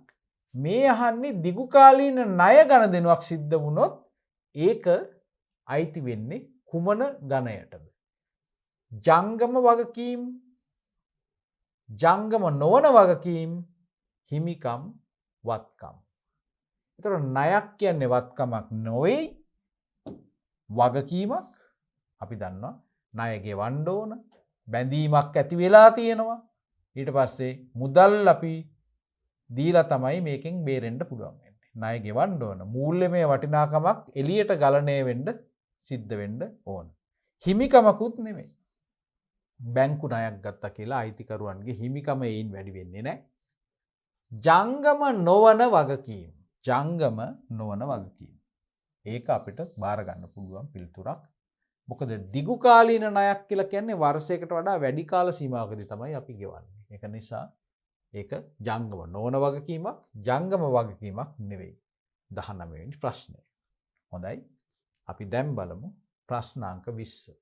A: මේ අහන්නේ දිගු කාලීන ණය ගණදෙනුවක් සිද්ධ වුණොත් ඒක අයිති වෙන්නේ කුමන ගණයටද? ජංගම වගකීම්, ජංගම නොවන වගකීම්, හිමිකම්, වත්කම්. ඒතර ණයක් කියන්නේ වත්කමක් නොවේ, වගකීමක්. අපි දන්නවා ණය ගෙවන්න ඕන, බැඳීමක් ඇති වෙලා තියෙනවා. ඊට පස්සේ මුදල් අපි දීලා තමයි මේකෙන් බේරෙන්න පුළුවන් වෙන්නේ. ණය ගෙවන්න ඕන, මූල්‍යමය වටිනාකමක් එළියට ගලණය වෙන්න සිද්ධ වෙන්න ඕන. හිමිකමකුත් නෙමෙයි. බැංකු ණයක් ගත්තා කියලා අයිතිකරුවන්ගේ හිමිකම ඒයින් වැඩි වෙන්නේ නැහැ. ජංගම නොවන වගකීම්. ජංගම නොවන වගකීම්. ඒක අපිට බාර ගන්න පුළුවන් පිළිතුරක්. මොකද දිගු කාලීන ණයක් කියලා කියන්නේ වර්ෂයකට වඩා වැඩි කාල සීමාවකදී තමයි අපි ගෙවන්නේ. ඒක නිසා ඒක ජංගම නොවන වගකීමක්, ජංගම වගකීමක් නෙවෙයි. 19 වෙනි ප්‍රශ්නය. හොඳයි. අපි දැන් බලමු ප්‍රශ්නාංක 20.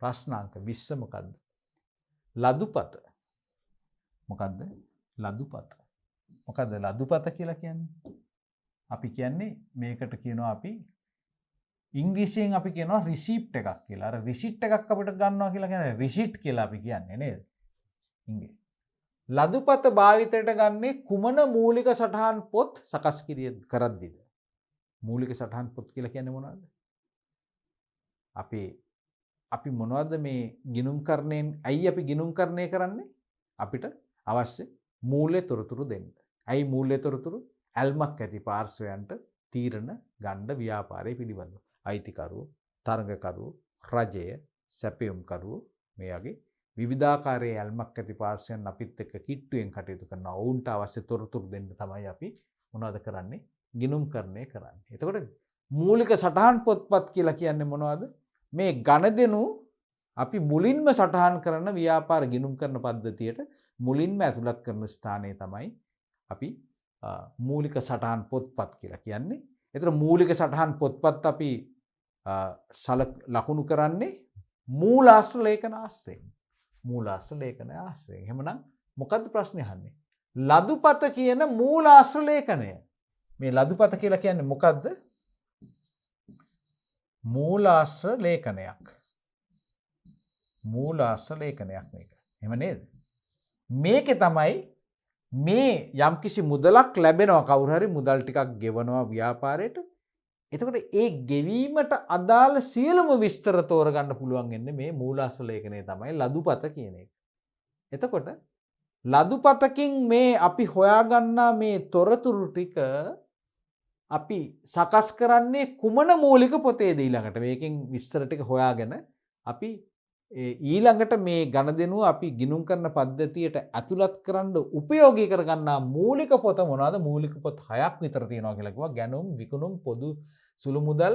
A: ප්‍රශ්නාංක 20 මොකද්ද? ලදුපත. මොකද්ද? ලදුපත. මොකද්ද ලදුපත කියලා කියන්නේ? අපි කියන්නේ මේකට කියනවා අපි ඉංග්‍රීසියෙන් අපි කියනවා රිසිප්ට් එකක් කියලා. අර රිසිට් එකක් අපිට ගන්නවා කියලා කියන්නේ රිසිට් කියලා අපි කියන්නේ නේද? ඉංග්‍රීසි. ලදුපත භාවිතයට ගන්නේ කුමන මූලික සටහන් පොත් සකස් කරද්දීද? මූලික සටහන් පොත් කියලා කියන්නේ මොනවද? අපි මොනවද මේ ගිණුම්කරණයෙන් ඇයි අපි ගිණුම්කරණය කරන්නේ? අපිට අවශ්‍ය මූල්‍ය තොරතුරු දෙන්න. ඇයි මූල්‍ය තොරතුරු? ඇල්මක් ඇති පාර්ශවයන්ට තීරණ ගන්න ව්‍යාපාරය පිළිබඳව. අයිතිකරුවෝ, තරගකරුවෝ, රජය, සැපයුම්කරුවෝ මේ වගේ විවිධාකාරයේ ඇල්මක් ඇති පාර්ශවයන් අපිත් එක්ක කිට්ටුවෙන් කටයුතු කරනවා. ඔවුන්ට අවශ්‍ය තොරතුරු දෙන්න තමයි අපි මොනවද කරන්නේ? ගිණුම්කරණය කරන්නේ. එතකොට මූලික සටහන් පොත්පත් කියලා කියන්නේ මොනවද? මේ ගණදෙනු අපි මුලින්ම සටහන් කරන ව්‍යාපාර ගිණුම් කරන පද්ධතියට මුලින්ම ඇතුළත් කරන ස්ථානය තමයි අපි මූලික සටහන් පොත්පත් කියලා කියන්නේ. ඒතර මූලික සටහන් පොත්පත් අපි ලකුණු කරන්නේ මූලාශ්‍ර ලේඛන ආශ්‍රයෙන්. මූලාශ්‍ර ලේඛන ආශ්‍රයෙන්. එහෙමනම් මොකද්ද ප්‍රශ්නේ අහන්නේ? ලදුපත කියන මූලාශ්‍ර ලේඛනය. මේ ලදුපත කියලා කියන්නේ මොකද්ද? මූලාශ්‍ර ලේඛනයක්. මූලාශ්‍ර ලේඛනයක් මේක. එහෙම නේද? මේකේ තමයි මේ යම්කිසි මුදලක් ලැබෙනවා, කවුරු හරි මුදල් ටිකක් ගෙවනවා ව්‍යාපාරයට. එතකොට ඒ ගෙවීමට අදාළ සියලුම විස්තර තෝරගන්න පුළුවන් වෙන්නේ මේ මූලාශ්‍ර ලේඛනය තමයි ලදුපත කියන එක. එතකොට ලදුපතකින් මේ අපි හොයාගන්නා මේ තොරතුරු ටික අපි සකස් කරන්නේ කුමන මූලික පොතේද ඊළඟට මේකෙන් විස්තර ටික හොයාගෙන අපි ඊළඟට මේ ගණදෙනුව අපි ගිනුම් කරන පද්ධතියට ඇතුළත් කරන්න උපයෝගී කරගන්නා මූලික පොත මොනවාද? මූලික පොත් 6ක් විතර තියෙනවා කියලා කිව්වා. ගැනුම්, විකුණුම්, පොදු සුළු මුදල්,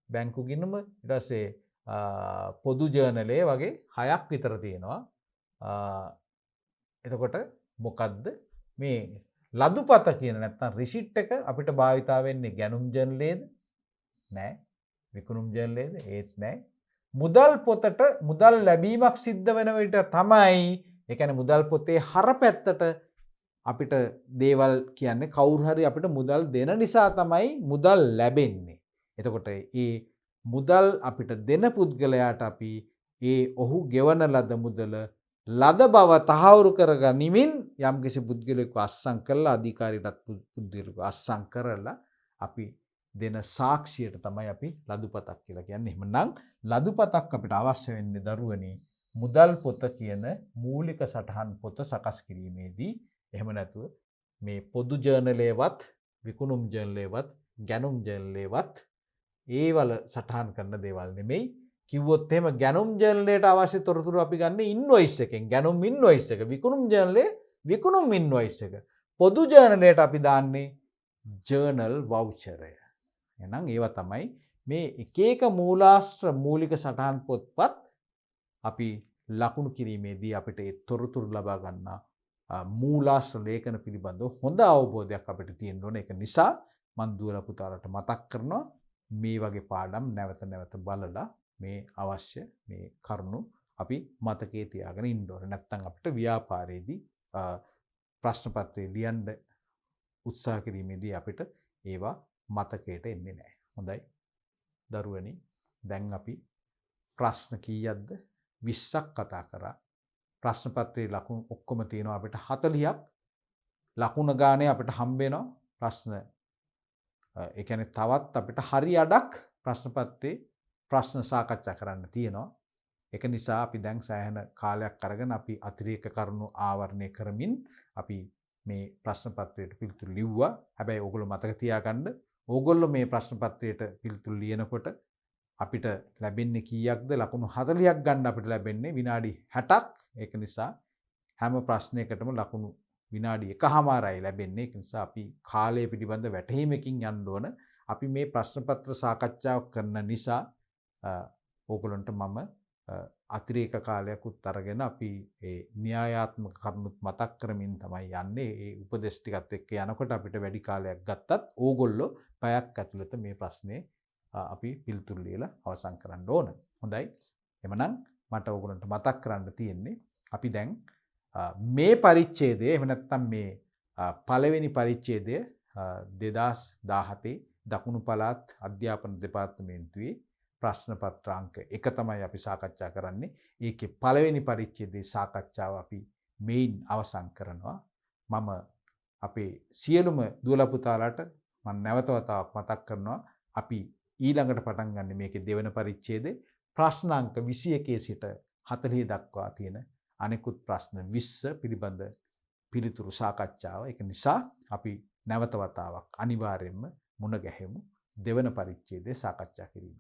A: බැංකු ගිණුම, ඊට පස්සේ පොදු ජර්නලය වගේ 6ක් විතර තියෙනවා. එතකොට මොකද්ද මේ ලදුපත කියන නැත්නම් රිසිට් එක අපිට භාවිතා වෙන්නේ ගැනුම් ජර්නලයේද? නෑ. විකුණුම් ජර්නලයේද? ඒත් නෑ. මුදල් පොතට මුදල් ලැබීමක් සිද්ධ වෙන විට තමයි ඒ කියන්නේ මුදල් පොතේ හරපැත්තට අපිට දේවල් කියන්නේ කවුරු හරි අපිට මුදල් දෙන නිසා තමයි මුදල් ලැබෙන්නේ. එතකොට ඒ මුදල් අපිට දෙන පුද්ගලයාට අපි ඒ ඔහු ගෙවන ලද මුදල ලද බව තහවුරු කරගනිමින් යම්කිසි පුද්ගලයෙකු අස්සම් කරලා අධිකාරියටත් පුද්ගලයෙකු අස්සම් කරලා අපි දෙන සාක්ෂියට තමයි අපි ලදුපතක් කියලා කියන්නේ. එහෙමනම් ලදුපතක් අපිට අවශ්‍ය වෙන්නේ දරුවනි මුදල් පොත කියන මූලික සටහන් පොත සකස් කිරීමේදී. එහෙම නැතුව මේ පොදු ජර්නලයේවත් විකුණුම් ජර්නලයේවත් ගැනුම් ජර්නලයේවත් ඒවල සටහන් කරන දේවල් නෙමෙයි. කිව්වොත් එහෙම ගැනුම් ජර්නලයට අවශ්‍ය තොරතුරු අපි ගන්න ඉන්වොයිස් එකෙන්. ගැනුම් ඉන්වොයිස් එක, විකුණුම් ජර්නලයේ විකුණුම් ඉන්වොයිස් එක. පොදු ජර්නලයට අපි දාන්නේ ජර්නල් වවුචරය. එහෙනම් ඒවා තමයි මේ එක එක මූලාශ්‍ර මූලික සටහන් පොත්පත් අපි ලකුණු කිරීමේදී අපිට ඒ තොරතුරු ලබා ගන්නා මූලාශ්‍ර ලේඛන පිළිබඳව හොඳ අවබෝධයක් අපිට තියෙන්න ඕනේ. ඒක නිසා මම දුවලා පුතාලට මතක් කරනවා මේ වගේ පාඩම් නැවත නැවත බලලා මේ අවශ්‍ය මේ කරුණු අපි මතකයේ තියාගෙන ඉන්න ඕනේ. නැත්නම් අපිට ව්‍යාපාරයේදී ප්‍රශ්න පත්‍රය ලියන්න උත්සාහ කිරීමේදී අපිට ඒවා මතකයට එන්නේ නැහැ. හොඳයි. දරුවනි දැන් අපි ප්‍රශ්න කීයක්ද? 20ක් කතා කරා. ප්‍රශ්න පත්‍රයේ ලකුණු ඔක්කොම තියෙනවා අපිට 40ක්. ලකුණ ගානේ අපිට හම්බ වෙනවා ප්‍රශ්න. ඒ කියන්නේ තවත් අපිට හරි අඩක් ප්‍රශ්න පත්‍රයේ ප්‍රශ්න සාකච්ඡා කරන්න තියෙනවා. ඒක නිසා අපි දැන් සෑහෙන කාලයක් අරගෙන අපි අතිරේක කරුණු ආවරණය කරමින් අපි මේ ප්‍රශ්න පත්‍රයට පිළිතුරු ලිව්වා. හැබැයි ඕගොල්ලෝ මතක තියාගන්න ඕගොල්ලෝ මේ ප්‍රශ්න පත්‍රයට පිළිතුරු ලියනකොට අපිට ලැබෙන්නේ කීයක්ද? ලකුණු 40ක් ගන්න අපිට ලැබෙන්නේ විනාඩි 60ක්. ඒක නිසා හැම ප්‍රශ්නයකටම ලකුණු විනාඩි 1මාරයි ලැබෙන්නේ. ඒක නිසා අපි කාලය පිළිබඳ වැටහීමකින් යන්න ඕන. අපි මේ ප්‍රශ්න පත්‍ර සාකච්ඡාවක් කරන නිසා ඕගොල්ලන්ට මම අතිරේක කාලයක් අරගෙන අපි ඒ න්‍යායාත්මක කරුණුත් මතක් කරමින් තමයි යන්නේ. ඒ උපදෙස් ටිකත් එක්ක යනකොට අපිට වැඩි කාලයක් ගත්තත් ඕගොල්ලෝ පැයක් ඇතුළත මේ ප්‍රශ්නේ අපි පිළිතුරු ලියලා අවසන් කරන්න ඕන. හොඳයි. එhmenan මට ඕගොල්ලන්ට මතක් කරන්න තියෙන්නේ අපි දැන් මේ පරිච්ඡේදය එහෙම නැත්නම් මේ පළවෙනි පරිච්ඡේදය 2017 දකුණු පළාත් අධ්‍යාපන දෙපාර්තමේන්තුවේ ප්‍රශ්න පත්‍ර අංක 1 තමයි අපි සාකච්ඡා කරන්නේ. ඒකේ පළවෙනි පරිච්ඡේදයේ සාකච්ඡාව අපි මේන් අවසන් කරනවා. මම අපේ සියලුම දුවලා පුතාලාට මම නැවත වතාවක් මතක් කරනවා අපි ඊළඟට පටන් ගන්න මේකේ දෙවන පරිච්ඡේදයේ ප්‍රශ්න අංක 21 සිට 40 දක්වා තියෙන අනෙකුත් ප්‍රශ්න 20 පිළිබඳ පිළිතුරු සාකච්ඡාව. ඒක නිසා අපි නැවත වතාවක් අනිවාර්යයෙන්ම මුණ ගැහෙමු දෙවන පරිච්ඡේදයේ සාකච්ඡා කිරීමට.